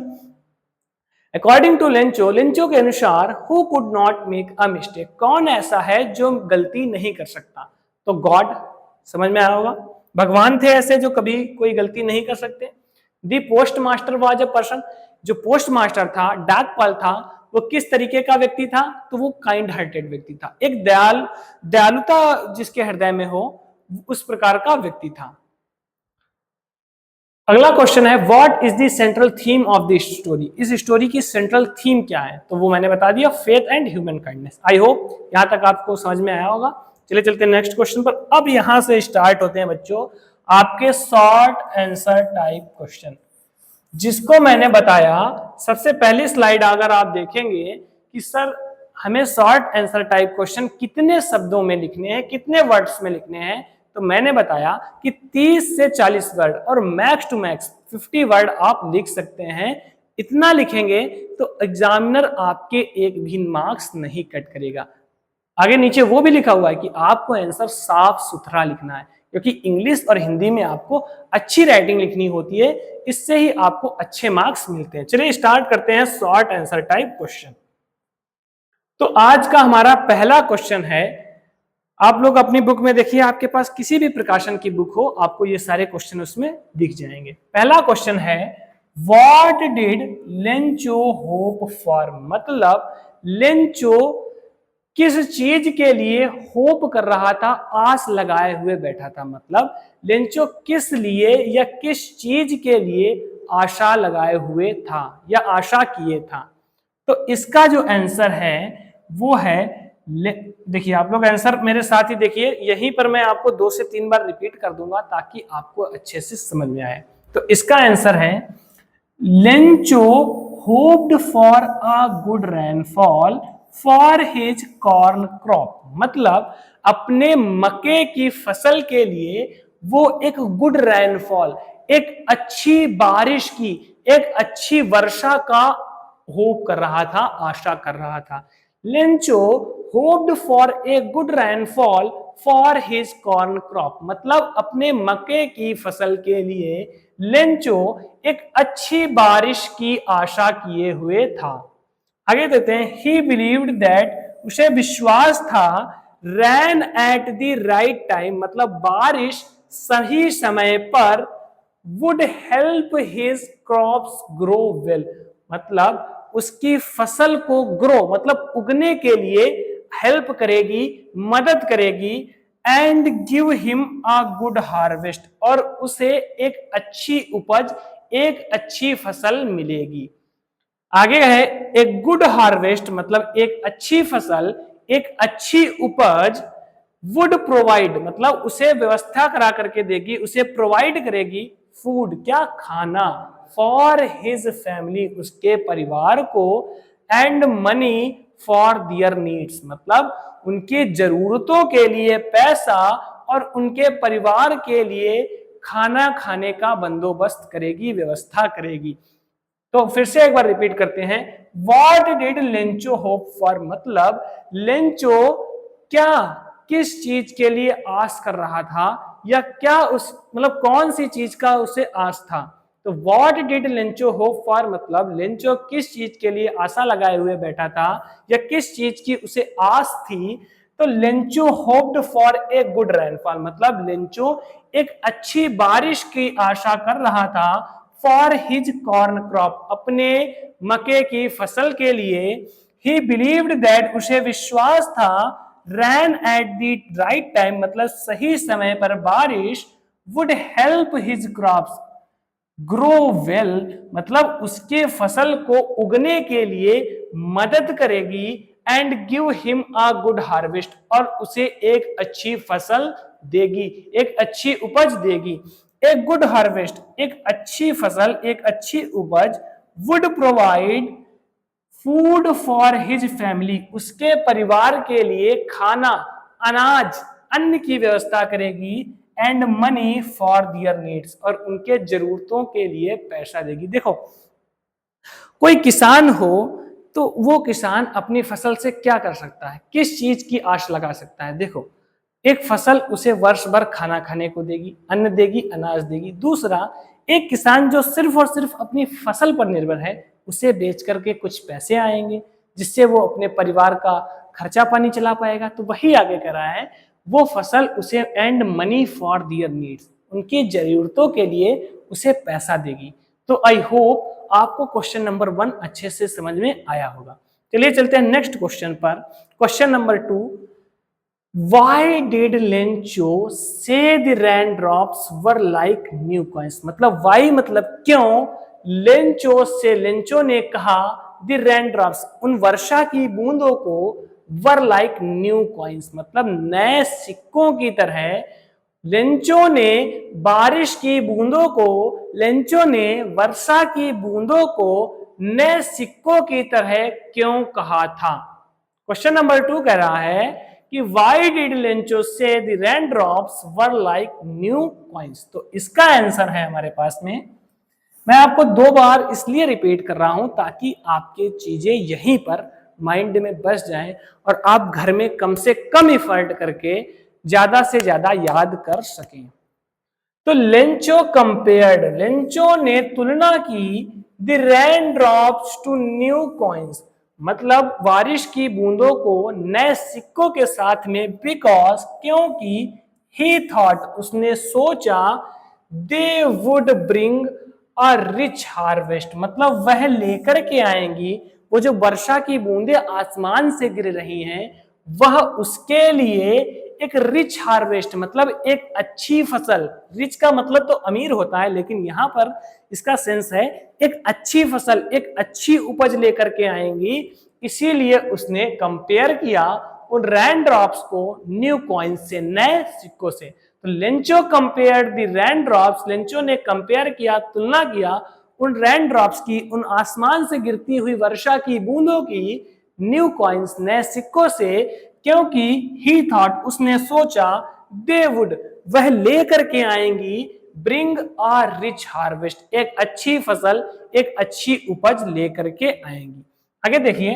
according to Lencho, Lencho के अनुसार who could not make a mistake, कौन ऐसा है जो गलती नहीं कर सकता? तो गॉड, समझ में आया होगा, भगवान थे ऐसे जो कभी कोई गलती नहीं कर सकते। The post master was a person, जो पोस्ट मास्टर था, डाकपाल था, वो किस तरीके का व्यक्ति था? तो वो काइंड हार्टेड व्यक्ति था, एक दयालुता जिसके हृदय में हो, उस प्रकार का व्यक्ति था। अगला क्वेश्चन है, what is the central theme of the story, इस स्टोरी की सेंट्रल थीम क्या है? तो वो मैंने बता दिया, faith and human kindness. I hope यहां तक आपको समझ में आया होगा। चलिए चलते हैं नेक्स्ट क्वेश्चन पर। अब यहां से स्टार्ट होते हैं बच्चों आपके शॉर्ट आंसर टाइप क्वेश्चन, जिसको मैंने बताया सबसे पहली स्लाइड अगर आप देखेंगे कि सर हमें शॉर्ट आंसर टाइप क्वेश्चन कितने शब्दों में लिखने हैं, कितने वर्ड्स में लिखने हैं, तो मैंने बताया कि 30 से 40 वर्ड और मैक्स टू मैक्स 50 वर्ड आप लिख सकते हैं। इतना लिखेंगे तो एग्जामिनर आपके एक भी मार्क्स नहीं कट करेगा। आगे नीचे वो भी लिखा हुआ है कि आपको आंसर साफ सुथरा लिखना है, क्योंकि इंग्लिश और हिंदी में आपको अच्छी राइटिंग लिखनी होती है, इससे ही आपको अच्छे मार्क्स मिलते हैं। चलिए स्टार्ट करते हैं शॉर्ट आंसर टाइप क्वेश्चन। तो आज का हमारा पहला क्वेश्चन है, आप लोग अपनी बुक में देखिए, आपके पास किसी भी प्रकाशन की बुक हो, आपको ये सारे क्वेश्चन उसमें दिख जाएंगे। पहला क्वेश्चन है, what did Lencho hope for, मतलब लेंचो किस चीज के लिए होप कर रहा था, आस लगाए हुए बैठा था, मतलब लेंचो किस लिए या किस चीज के लिए आशा लगाए हुए था या आशा किए था। तो इसका जो आंसर है वो है, देखिए आप लोग आंसर मेरे साथ ही देखिए, यहीं पर मैं आपको 2 से 3 बार रिपीट कर दूंगा ताकि आपको अच्छे से समझ में आए। तो इसका आंसर है, Lencho hoped for a good rainfall for his corn crop, मतलब अपने मक्के की फसल के लिए वो एक गुड रेनफॉल, एक अच्छी बारिश की, एक अच्छी वर्षा का होप कर रहा था, आशा कर रहा था। Lencho hoped for a good rainfall for his corn crop, मतलब अपने मक्के की फसल के लिए लेंचो एक अच्छी बारिश की आशा किए हुए था। आगे देते हैं, ही बिलीव्ड दैट, उसे विश्वास था, रैन एट द राइट टाइम, मतलब बारिश सही समय पर, would help his crops grow well, मतलब उसकी फसल को ग्रो मतलब उगने के लिए हेल्प करेगी, मदद करेगी, and give him a good harvest, और उसे एक अच्छी उपज, एक अच्छी फसल मिलेगी। आगे है एक गुड हार्वेस्ट मतलब एक अच्छी फसल, एक अच्छी उपज, वुड प्रोवाइड मतलब उसे व्यवस्था करा करके देगी, उसे प्रोवाइड करेगी फूड क्या खाना, फॉर हिज फैमिली उसके परिवार को, and money for their needs मतलब उनकी जरूरतों के लिए पैसा और उनके परिवार के लिए खाना खाने का बंदोबस्त करेगी, व्यवस्था करेगी। तो फिर से एक बार रिपीट करते हैं, what did Lencho hope for मतलब लेंचो क्या किस चीज के लिए आस कर रहा था, या क्या उस मतलब कौन सी चीज का उसे आस था। तो what did Lencho hope for मतलब लेंचो किस चीज के लिए आशा लगाए हुए बैठा था, या किस चीज की उसे आस थी। तो Lencho hoped for a good rainfall मतलब लेंचो एक अच्छी बारिश की आशा कर रहा था, फॉर हिज कॉर्न क्रॉप अपने मके की फसल के लिए। ही बिलीव्ड दैट उसे विश्वास था, रैन एट द राइट टाइम मतलब सही समय पर बारिश, would help his crops grow well मतलब उसके फसल को उगने के लिए मदद करेगी, and give him a good harvest और उसे एक अच्छी फसल देगी, एक अच्छी उपज देगी। एक गुड हार्वेस्ट एक अच्छी फसल, एक अच्छी उपज, would provide food for his family उसके परिवार के लिए खाना, अनाज, अन्न की व्यवस्था करेगी, and money for their needs और उनके जरूरतों के लिए पैसा देगी। देखो कोई किसान हो तो वो किसान अपनी फसल से क्या कर सकता है, किस चीज की आश लगा सकता है। देखो एक फसल उसे वर्ष भर खाना खाने को देगी, अन्न देगी, अनाज देगी। दूसरा एक किसान जो सिर्फ और सिर्फ अपनी फसल पर निर्भर है, उसे बेच करके कुछ पैसे आएंगे जिससे वो अपने परिवार का खर्चा पानी चला पाएगा। तो वही आगे कह रहा है वो फसल उसे and money for their needs उनकी जरूरतों के लिए उसे पैसा देगी। तो आई होप आपको क्वेश्चन नंबर 1 अच्छे से समझ में आया होगा। चलिए चलते हैं नेक्स्ट क्वेश्चन पर। Question number 2, Why did Lencho say the raindrops were like new coins? मतलब why मतलब क्यों, लेंचो ने कहा the raindrops उन वर्षा की बूंदों को, were like new coins मतलब नए सिक्कों की तरह। लेंचो ने बारिश की बूंदों को, लेंचो ने वर्षा की बूंदों को नए सिक्कों की तरह क्यों कहा था। क्वेश्चन नंबर 2 कह रहा है कि why did Lencho say the raindrops were like new coins। तो इसका आंसर है हमारे पास में, मैं आपको 2 बार इसलिए रिपीट कर रहा हूं ताकि आपके चीजें यहीं पर माइंड में बस जाएं और आप घर में कम से कम एफर्ट करके ज्यादा से ज्यादा याद कर सकें। तो लेंचो कंपेयर्ड लेंचो ने तुलना की the rain drops to new coins मतलब बारिश की बूंदों को नए सिक्कों के साथ में, बिकॉज क्योंकि ही थॉट उसने सोचा, दे would bring a rich harvest मतलब वह लेकर के आएंगी, वो जो वर्षा की बूंदें आसमान से गिर रही हैं वह उसके लिए एक रिच हार्वेस्ट मतलब एक अच्छी फसल। रिच का मतलब तो अमीर होता है, लेकिन यहां पर इसका सेंस है एक अच्छी फसल, एक अच्छी उपज लेकर के आएंगी। इसीलिए उसने कंपेयर किया उन रैन ड्रॉप्स को न्यू कॉइन से, नए सिक्कों से। तो Lencho compared the rain drops Lencho ने कंपेयर किया, तुलना किया उन रैन ड्रॉप्स की, उन आसमान से गिरती हुई वर्षा की बूंदों की, न्यू कॉइन्स नए सिक्कों से, क्योंकि ही थॉट उसने सोचा, दे वुड वह लेकर के आएंगी, ब्रिंग आ रिच हार्वेस्ट एक अच्छी फसल, एक अच्छी उपज लेकर के आएंगी। आगे देखिए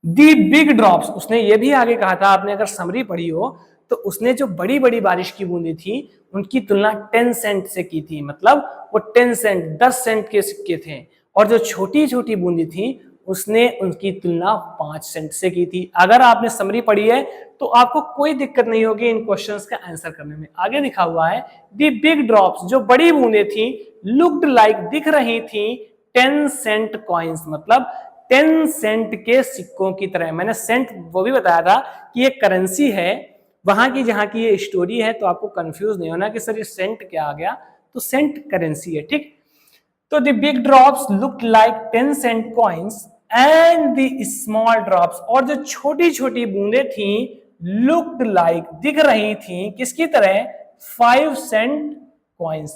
दी बिग ड्रॉप्स उसने ये भी आगे कहा था, आपने अगर समरी पढ़ी हो तो उसने जो बड़ी बड़ी बारिश की बूंदी थी उनकी तुलना 10 सेंट से की थी, मतलब वो 10 सेंट 10 सेंट के सिक्के थे, और जो छोटी छोटी बूंदी थी उसने उनकी तुलना 5 सेंट से की थी। अगर आपने समरी पढ़ी है तो आपको कोई दिक्कत नहीं होगी इन क्वेश्चंस का आंसर करने में। आगे लिखा हुआ है दी बिग ड्रॉप्स जो बड़ी बूंदें थी, लुक्ड लाइक दिख रही थी 10 सेंट कॉइन्स, मतलब 10 सेंट के सिक्कों की तरह। मैंने सेंट वो भी बताया था कि ये करेंसी है वहां की, जहां की ये स्टोरी है, तो आपको कंफ्यूज नहीं होना कि सर ये सेंट क्या आ गया, तो सेंट करेंसी है, ठीक। तो the big drops look like 10 cent coins and the small drops, और जो छोटी छोटी बूंदे थी लुक्ड लाइक, दिख रही थी किसकी तरह, 5 सेंट कॉइन्स,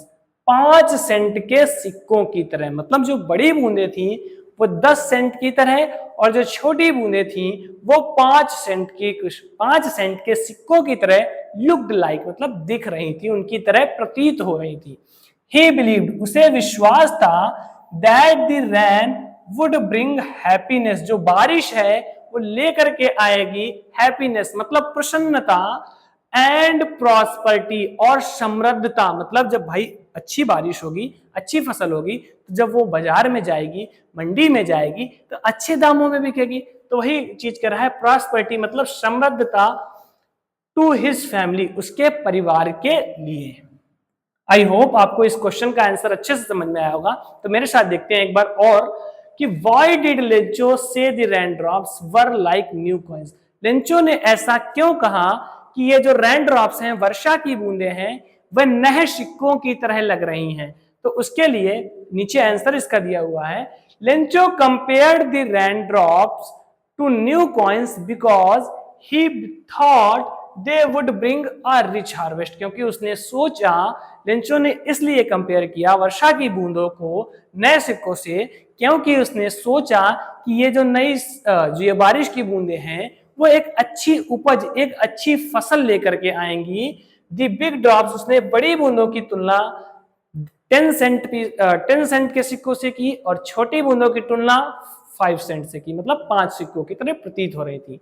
5 सेंट के सिक्कों की तरह। मतलब जो बड़ी बूंदे थी वो 10 सेंट की तरह, और जो छोटी बूंदे थी वो 5 सेंट के सिक्कों की तरह लुक्ड लाइक, मतलब दिख रही थी, उनकी तरह प्रतीत हो रही थी। He believed, उसे विश्वास था, that the rain would bring happiness, जो बारिश है वो लेकर के आएगी हैप्पीनेस, मतलब प्रसन्नता, एंड प्रॉस्पेरिटी, और समृद्धता। मतलब जब भाई अच्छी बारिश होगी, अच्छी फसल होगी, तो जब वो बाजार में जाएगी, मंडी में जाएगी, तो अच्छे दामों में बिकेगी। तो वही चीज कह रहा है, प्रॉस्पेरिटी मतलब समृद्धता, टू हिज फैमिली, उसके परिवार के लिए। आई होप आपको इस क्वेश्चन का आंसर अच्छे से समझ में आया होगा। तो मेरे साथ देखते हैं एक बार और कि व्हाई डिड लेंचो से the rain drops were like new coins. Lencho ने ऐसा क्यों कहा कि ये जो रेन ड्रॉप्स हैं, वर्षा की बूंदे हैं, वह नए सिक्कों की तरह लग रही हैं। तो उसके लिए नीचे आंसर इसका दिया हुआ है, Lencho compared the rain drops to new coins because he thought they would bring a rich harvest, क्योंकि उसने सोचा, लेंचो ने इसलिए कंपेयर किया वर्षा की बूंदों को नए सिक्कों से, क्योंकि उसने सोचा कि ये जो नई जो ये बारिश की बूंदे हैं वो एक अच्छी उपज, एक अच्छी फसल लेकर के आएंगी। द बिग ड्रॉप्स, उसने बड़ी बूंदों की तुलना 10 सेंट के सिक्कों से की, और छोटी बूंदों की तुलना 5 सेंट से की, मतलब 5 सिक्कों की तरह प्रतीत हो रही थी।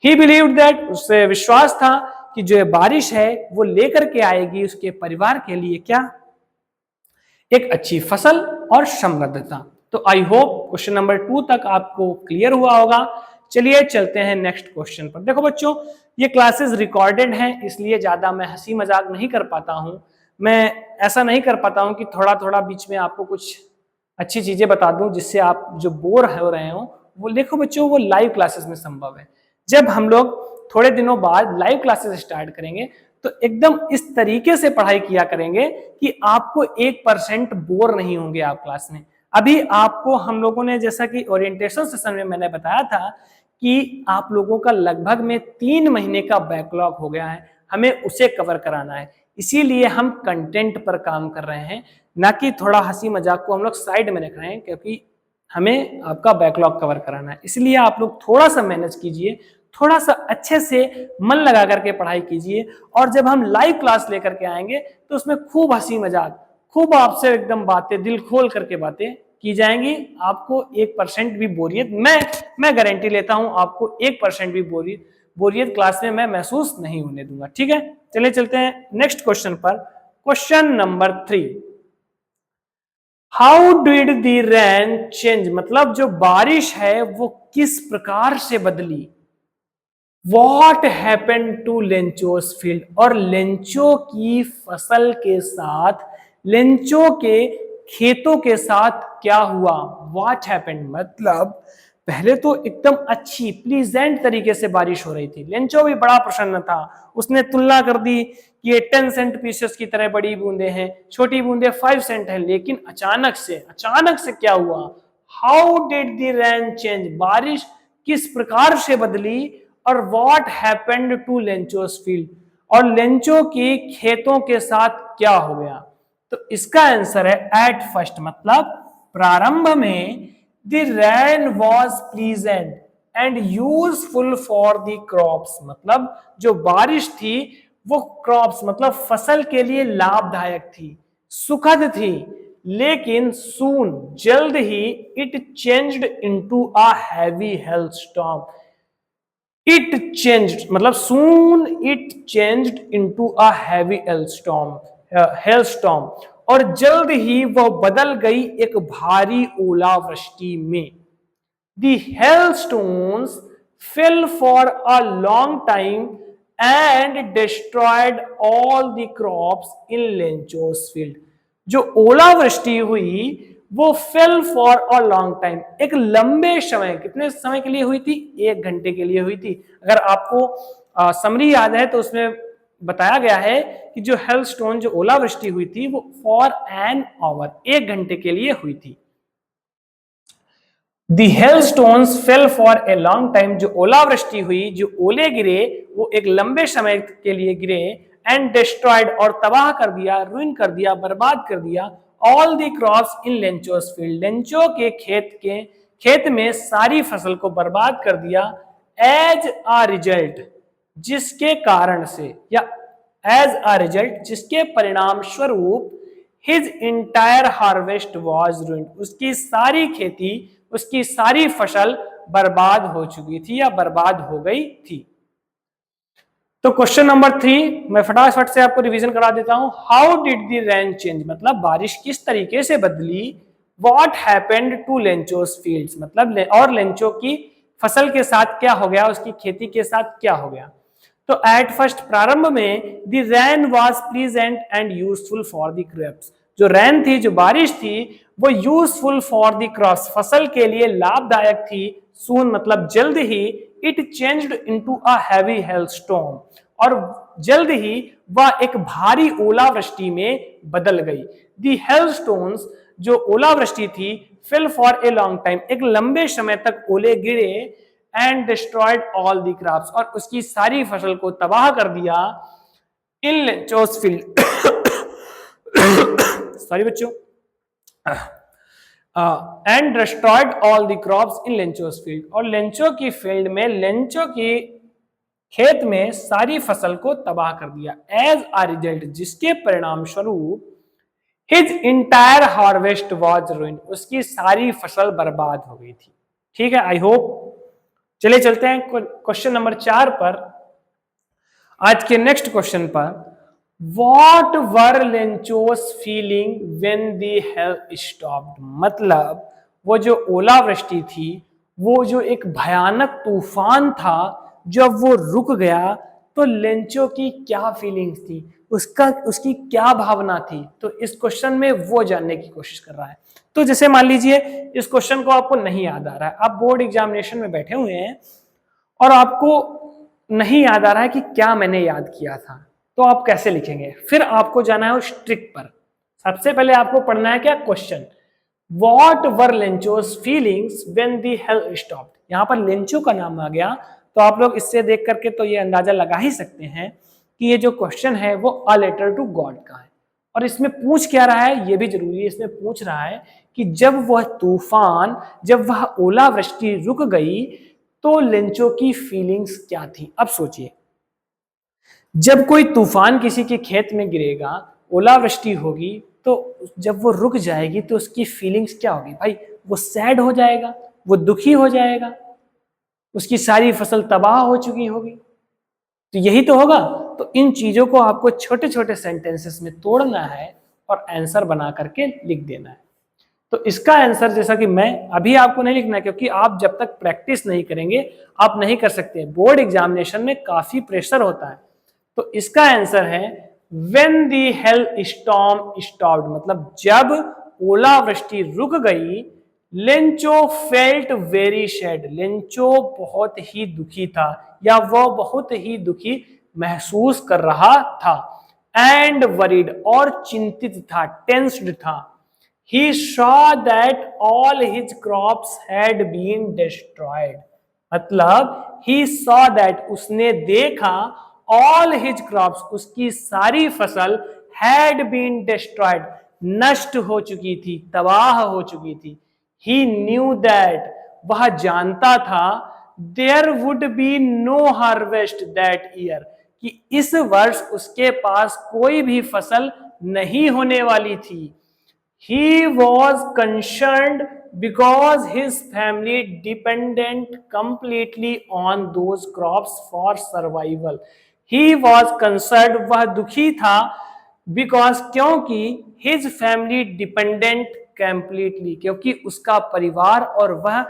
He believed that, उसे विश्वास था कि जो बारिश है वो लेकर के आएगी उसके परिवार के लिए क्या, एक अच्छी फसल और समृद्धता। तो आई होप क्वेश्चन नंबर 2 तक आपको क्लियर हुआ होगा। चलिए चलते हैं नेक्स्ट क्वेश्चन पर। देखो बच्चों, ये क्लासेस रिकॉर्डेड हैं, इसलिए ज्यादा मैं हंसी मजाक नहीं कर पाता हूं। मैं ऐसा नहीं कर पाता हूं कि थोड़ा थोड़ा बीच में आपको कुछ अच्छी चीजें बता दूं जिससे आप जो बोर हो रहे हो वो, देखो बच्चों, वो लाइव क्लासेस में संभव है। जब हम लोग थोड़े दिनों बाद लाइव क्लासेस स्टार्ट करेंगे तो एकदम इस तरीके से पढ़ाई किया करेंगे कि आपको 1% बोर नहीं होंगे आप क्लास में। अभी आपको हम लोगों ने, जैसा कि ओरिएंटेशन सेशन में मैंने बताया था कि आप लोगों का लगभग में 3 महीने का बैकलॉग हो गया है, हमें उसे कवर कराना है। इसीलिए हम कंटेंट पर काम कर रहे हैं, ना कि थोड़ा हंसी मजाक को हम लोग साइड में रख रहे हैं, क्योंकि हमें आपका बैकलॉग कवर कराना है। इसलिए आप लोग थोड़ा सा मैनेज कीजिए, थोड़ा सा अच्छे से मन लगा करके पढ़ाई कीजिए, और जब हम लाइव क्लास लेकर के आएंगे तो उसमें खूब हंसी मजाक, खूब आपसे एकदम बातें, दिल खोल करके बातें की जाएंगी। आपको 1% भी बोरियत, मैं गारंटी लेता हूं, आपको 1% भी बोरियत क्लास में मैं महसूस नहीं होने दूंगा। ठीक है, चलिए चलते हैं नेक्स्ट क्वेश्चन पर। Question number 3, how did the rain change, मतलब जो बारिश है वो किस प्रकार से बदली। What happened to लेंचोस फील्ड, और लेंचो की फसल के साथ, लेंचो के खेतों के साथ क्या हुआ। What happened मतलब पहले तो एकदम अच्छी प्लीजेंट तरीके से बारिश हो रही थी, लेंचो भी बड़ा प्रसन्न था, उसने तुलना कर दी कि ये 10 सेंट पीसेस की तरह बड़ी बूंदे हैं, छोटी बूंदे 5 सेंट है। लेकिन अचानक से क्या हुआ, how did the rain change, बारिश किस प्रकार से बदली, और व्हाट हैपेंड टू लेंचोस फील्ड, और लेंचो की खेतों के साथ क्या हो गया। तो इसका आंसर है एट फर्स्ट, मतलब प्रारंभ में the rain was pleasant and useful for the crops, मतलब जो बारिश थी वो क्रॉप्स मतलब फसल के लिए लाभदायक थी, सुखद थी। लेकिन सून, जल्द ही, it changed into a heavy hail storm, it changed मतलब soon it changed into a heavy hail storm, और जल्द ही वह बदल गई एक भारी ओलावृष्टि में। The hailstones fell for a long time and destroyed all the crops in Lencho's field. जो ओलावृष्टि हुई वो fell for a long time, एक लंबे समय, कितने समय के लिए हुई थी? 1 घंटे के लिए हुई थी। अगर आपको समरी याद है तो उसमें बताया गया है कि जो हेलस्टोन, जो ओलावृष्टि हुई थी, वो फॉर एन आवर, 1 घंटे के लिए हुई थी। The hailstones fell for a long time, जो ओलावृष्टि हुई, जो ओले गिरे, वो एक लंबे समय के लिए गिरे, एंड डिस्ट्रॉयड, और तबाह कर दिया, रुइन कर दिया, बर्बाद कर दिया, all the crops in Lencho's field, Lencho के खेत में सारी फसल को बर्बाद कर दिया, एज आ रिजल्ट, जिसके कारण से, या एज आ रिजल्ट, जिसके परिणाम स्वरूप his entire harvest was ruined, उसकी सारी खेती, उसकी सारी फसल बर्बाद हो चुकी थी या बर्बाद हो गई थी। तो क्वेश्चन नंबर 3 मैं फटाफट से आपको रिवीजन करा देता हूं। How did the rain change, मतलब बारिश किस तरीके से बदली। व्हाट हैपेंड टू लेंचोस फील्ड्स, मतलब और लेंचो की फसल के साथ क्या हो गया, उसकी खेती के साथ क्या हो गया। तो एट फर्स्ट, प्रारंभ में, the rain was pleasant and useful for the crops, जो रेन थी, जो बारिश थी, वो यूजफुल फॉर द क्रॉप्स, फसल के लिए लाभदायक थी। सून मतलब जल्द ही, it changed into a heavy hailstorm, और जल्द ही वह एक भारी ओलावृष्टि में बदल गई। द हेलस्टोन्स, जो ओलावृष्टि थी, fell for a long time, एक लंबे समय तक ओले गिरे, and destroyed all the crops, और उसकी सारी फसल को तबाह कर दिया। इन लेंचोस फील्ड सॉरी बच्चों, and destroyed all the crops in Lencho's field, और लेंचो की फील्ड में, लेंचो की खेत में सारी फसल को तबाह कर दिया। एज आ रिजल्ट, जिसके परिणाम स्वरूप his entire harvest was ruined, उसकी सारी फसल बर्बाद हो गई थी। ठीक है, आई होप। चलिए चलते हैं क्वेश्चन नंबर 4 पर, आज के नेक्स्ट क्वेश्चन पर। What were Lencho's feeling when the hail stopped, मतलब वो जो ओलावृष्टि थी, वो जो एक भयानक तूफान था, जब वो रुक गया तो लेंचो की क्या फीलिंग्स थी, उसकी क्या भावना थी। तो इस क्वेश्चन में वो जानने की कोशिश कर रहा है। तो जैसे मान लीजिए इस क्वेश्चन को आपको नहीं याद आ रहा है, आप बोर्ड एग्जामिनेशन में बैठे हुए हैं और आपको नहीं याद आ रहा है कि क्या मैंने याद किया था, तो आप कैसे लिखेंगे। फिर आपको जाना है उस ट्रिक पर। सबसे पहले आपको पढ़ना है क्या, question, what were Lencho's feelings when the hail stopped. यहां पर लेंचो का नाम आ गया, तो आप लोग इससे देख करके तो ये अंदाजा लगा ही सकते हैं कि ये जो क्वेश्चन है वो अ लेटर टू गॉड का है। और इसमें पूछ क्या रहा है, ये भी जरूरी है, इसमें पूछ रहा है कि जब वह तूफान, जब वह ओलावृष्टि रुक गई तो लेंचो की फीलिंग्स क्या थी। अब सोचिए, जब कोई तूफान किसी के खेत में गिरेगा, ओलावृष्टि होगी, तो जब वो रुक जाएगी तो उसकी फीलिंग्स क्या होगी भाई, वो सैड हो जाएगा, वो दुखी हो जाएगा, उसकी सारी फसल तबाह हो चुकी होगी, तो यही तो होगा। तो इन चीजों को आपको छोटे छोटे सेंटेंसेस में तोड़ना है और आंसर बना करके लिख देना है। तो इसका आंसर, जैसा कि मैं अभी आपको नहीं लिखना है, क्योंकि आप जब तक प्रैक्टिस नहीं करेंगे आप नहीं कर सकते। बोर्ड एग्जामिनेशन में काफी प्रेशर होता है। तो इसका आंसर है when the hail storm stopped, मतलब जब ओलावृष्टि रुक गई, Lencho felt very sad, Lencho बहुत ही दुखी था या वो बहुत ही दुखी महसूस कर रहा था। एंड वरीड, और चिंतित था, टेंस्ड था। He saw that all his crops had been destroyed, मतलब he saw that, उसने देखा, all his crops, उसकी सारी फसल had been destroyed, नष्ट हो चुकी थी, तबाह हो चुकी थी। He knew that, वह जानता था, there would be no harvest that year, कि इस वर्ष उसके पास कोई भी फसल नहीं होने वाली थी। He was concerned because his family depended completely on those crops for survival. He was concerned, वह दुखी था, because, क्योंकि his family dependent completely, क्योंकि उसका परिवार और वह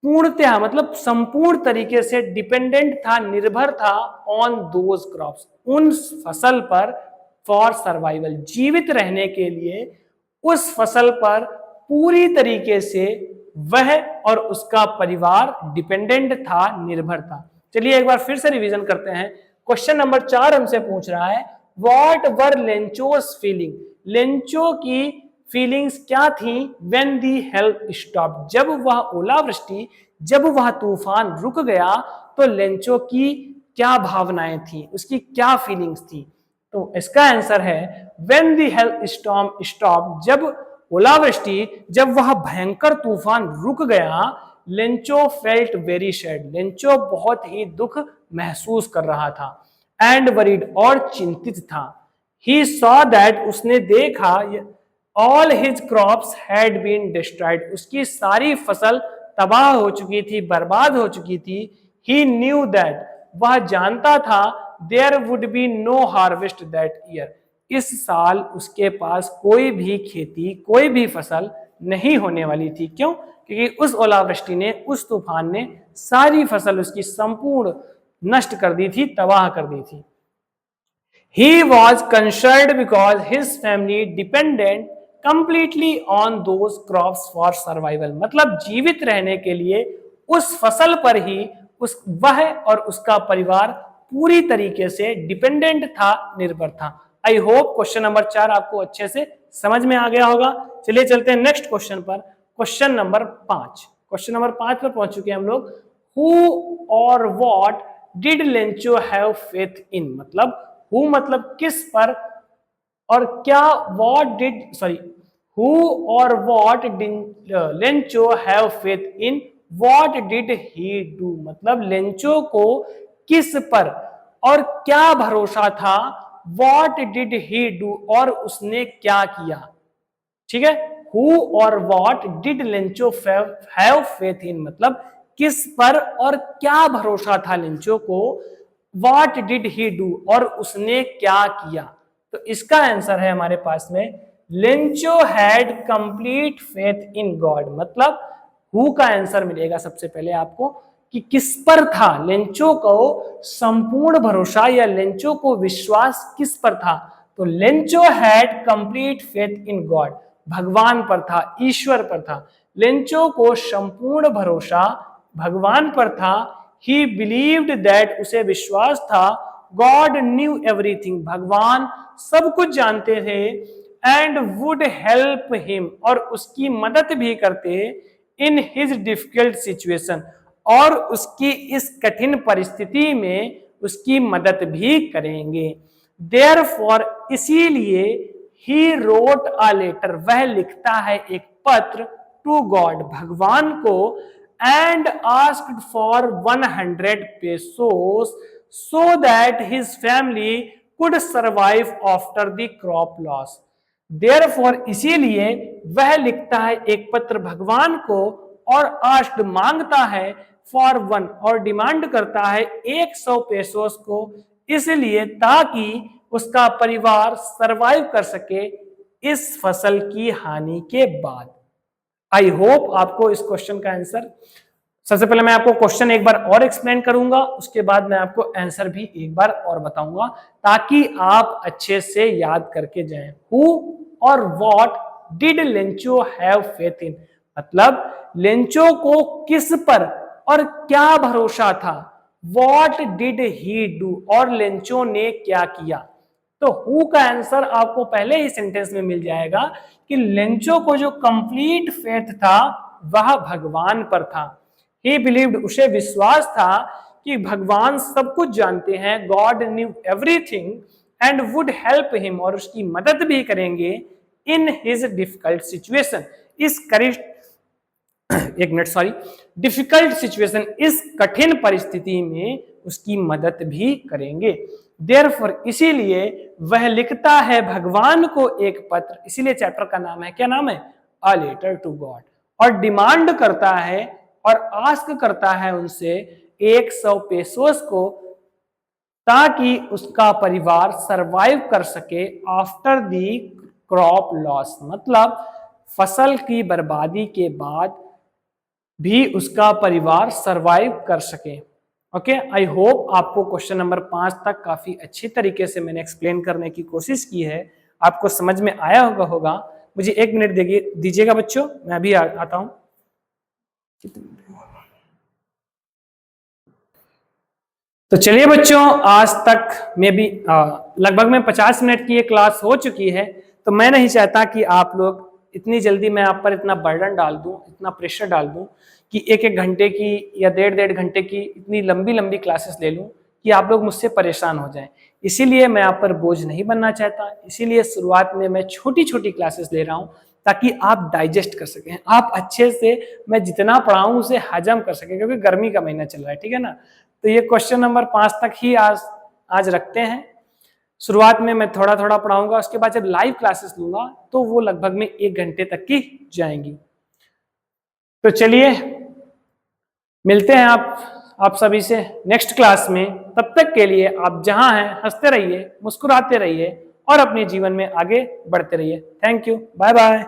पूर्णतः, मतलब संपूर्ण तरीके से डिपेंडेंट था, निर्भर था, ऑन दोज क्रॉप्स, उन फसल पर, फॉर सर्वाइवल, जीवित रहने के लिए उस फसल पर पूरी तरीके से वह और उसका परिवार डिपेंडेंट था, निर्भर था। चलिए एक बार फिर से रिवीजन करते हैं। क्वेश्चन नंबर 4 हमसे पूछ रहा है व्हाट वर लेंचोस फीलिंग, लेंचो की फीलिंग्स क्या थी व्हेन दी हेल्प स्टॉप, जब वह ओलावृष्टि, जब वह तूफान रुक गया तो लेंचो की क्या भावनाएं थी, उसकी क्या फीलिंग्स थी। तो इसका आंसर है when the help storm stop, जब ओलावृष्टि, जब वह भयंकर तूफान रुक गया, Lencho felt very sad, Lencho बहुत ही दुख महसूस कर रहा था, एंड वरीड और चिंतित था। ही सॉ दैट, उसने देखा, all his crops had been destroyed, उसकी सारी फसल तबाह हो चुकी थी, बर्बाद हो चुकी थी। ही न्यू दैट, वह जानता था, there would be no harvest that year, इस साल उसके पास कोई भी खेती, कोई भी फसल नहीं होने वाली थी। क्यों? क्योंकि उस ओलावृष्टि ने, उस तूफान ने सारी फसल उसकी संपूर्ण नष्ट कर दी थी, तबाह कर दी थी। He was concerned because his family depended completely on those crops for survival, मतलब जीवित रहने के लिए उस फसल पर ही वह और उसका परिवार पूरी तरीके से डिपेंडेंट था, निर्भर था। आई होप क्वेश्चन नंबर 4 आपको अच्छे से समझ में आ गया होगा। चलिए चलते हैं नेक्स्ट क्वेश्चन पर। क्वेश्चन नंबर 5, क्वेश्चन नंबर 5 पर पहुंच चुके हैं हम लोग। हु और what did Lencho have faith in, मतलब हु मतलब किस पर, और क्या हु और what did Lencho have faith in, what did he do, मतलब लेंचो को किस पर और क्या भरोसा था, व्हाट डिड ही डू, और उसने क्या किया। ठीक है, हु और what did Lencho have faith in, मतलब किस पर और क्या भरोसा था लेंचो को, व्हाट डिड ही डू, और उसने क्या किया। तो इसका आंसर है हमारे पास में Lencho had complete faith in God, मतलब हु का आंसर मिलेगा सबसे पहले आपको कि किस पर था लेंचो को संपूर्ण भरोसा, या लेंचो को विश्वास किस पर था। तो Lencho had complete faith in God, भगवान पर था, ईश्वर पर था। लेंचो को संपूर्ण भरोसा भगवान पर था। ही बिलीव्ड दैट, उसे विश्वास था, गॉड न्यू एवरीथिंग, भगवान सब कुछ जानते थे, एंड वुड हेल्प हिम, और उसकी मदद भी करते, इन हिज डिफिकल्ट सिचुएशन, और उसकी इस कठिन परिस्थिति में उसकी मदद भी करेंगे। देयरफॉर, इसीलिए, ही रोट अ लेटर, वह लिखता है एक पत्र, टू गॉड, भगवान को, and asked for 100 pesos so that his family could survive after the crop loss. Therefore, इसीलिए वह लिखता है एक पत्र भगवान को, और आस्क्ड मांगता है, फॉर 1, और डिमांड करता है 100 पेसोस को, इसलिए ताकि उसका परिवार सरवाइव कर सके इस फसल की हानि के बाद। आई होप आपको इस क्वेश्चन का आंसर, सबसे पहले मैं आपको क्वेश्चन एक बार और एक्सप्लेन करूंगा, उसके बाद मैं आपको आंसर भी एक बार और बताऊंगा, ताकि आप अच्छे से याद करके जाएं। हु और what did Lencho have faith in, मतलब लेंचो को किस पर और क्या भरोसा था, व्हाट डिड ही डू, और लेंचो ने क्या किया। तो हु का आंसर आपको पहले ही सेंटेंस में मिल जाएगा कि लेंचो को जो कंप्लीट फेथ था वह भगवान पर था। ही बिलीव्ड, उसे विश्वास था कि भगवान सब कुछ जानते हैं, God new everything and would help him, और उसकी मदद भी करेंगे, in his difficult situation, difficult situation, इस कठिन परिस्थिति में उसकी मदद भी करेंगे। देयरफॉर, इसीलिए वह लिखता है भगवान को एक पत्र, इसीलिए चैप्टर का नाम है, क्या नाम है, अ लेटर टू गॉड, और डिमांड करता है और आस्क करता है उनसे 100 पेसोस को, ताकि उसका परिवार सरवाइव कर सके आफ्टर दी क्रॉप लॉस, मतलब फसल की बर्बादी के बाद भी उसका परिवार सरवाइव कर सके। ओके, आई होप आपको क्वेश्चन नंबर 5 तक काफी अच्छी तरीके से मैंने एक्सप्लेन करने की कोशिश की है, आपको समझ में आया होगा। मुझे 1 मिनट दीजिएगा बच्चों, मैं अभी आता हूं। तो चलिए बच्चों, आज तक में भी लगभग में 50 मिनट की ये क्लास हो चुकी है। तो मैं नहीं चाहता कि आप लोग इतनी जल्दी मैं आप पर इतना बर्डन डाल दूं, इतना प्रेशर डाल दूं कि 1-1 घंटे की या 1.5-1.5 घंटे की इतनी लंबी लंबी क्लासेस ले लूं कि आप लोग मुझसे परेशान हो जाएं। इसीलिए मैं आप पर बोझ नहीं बनना चाहता, इसीलिए शुरुआत में मैं छोटी छोटी क्लासेस ले रहा हूं ताकि आप डाइजेस्ट कर सकें, आप अच्छे से मैं जितना पढ़ाऊं उसे हजम कर सकें, क्योंकि गर्मी का महीना चल रहा है, ठीक है ना। तो ये क्वेश्चन नंबर 5 तक ही आज रखते हैं। शुरुआत में मैं थोड़ा थोड़ा पढ़ाऊंगा, उसके बाद जब लाइव क्लासेस लूंगा तो वो लगभग में 1 घंटे तक की जाएंगी। तो चलिए मिलते हैं आप सभी से नेक्स्ट क्लास में। तब तक के लिए आप जहां हैं हंसते रहिए, मुस्कुराते रहिए और अपने जीवन में आगे बढ़ते रहिए। Thank you, bye bye.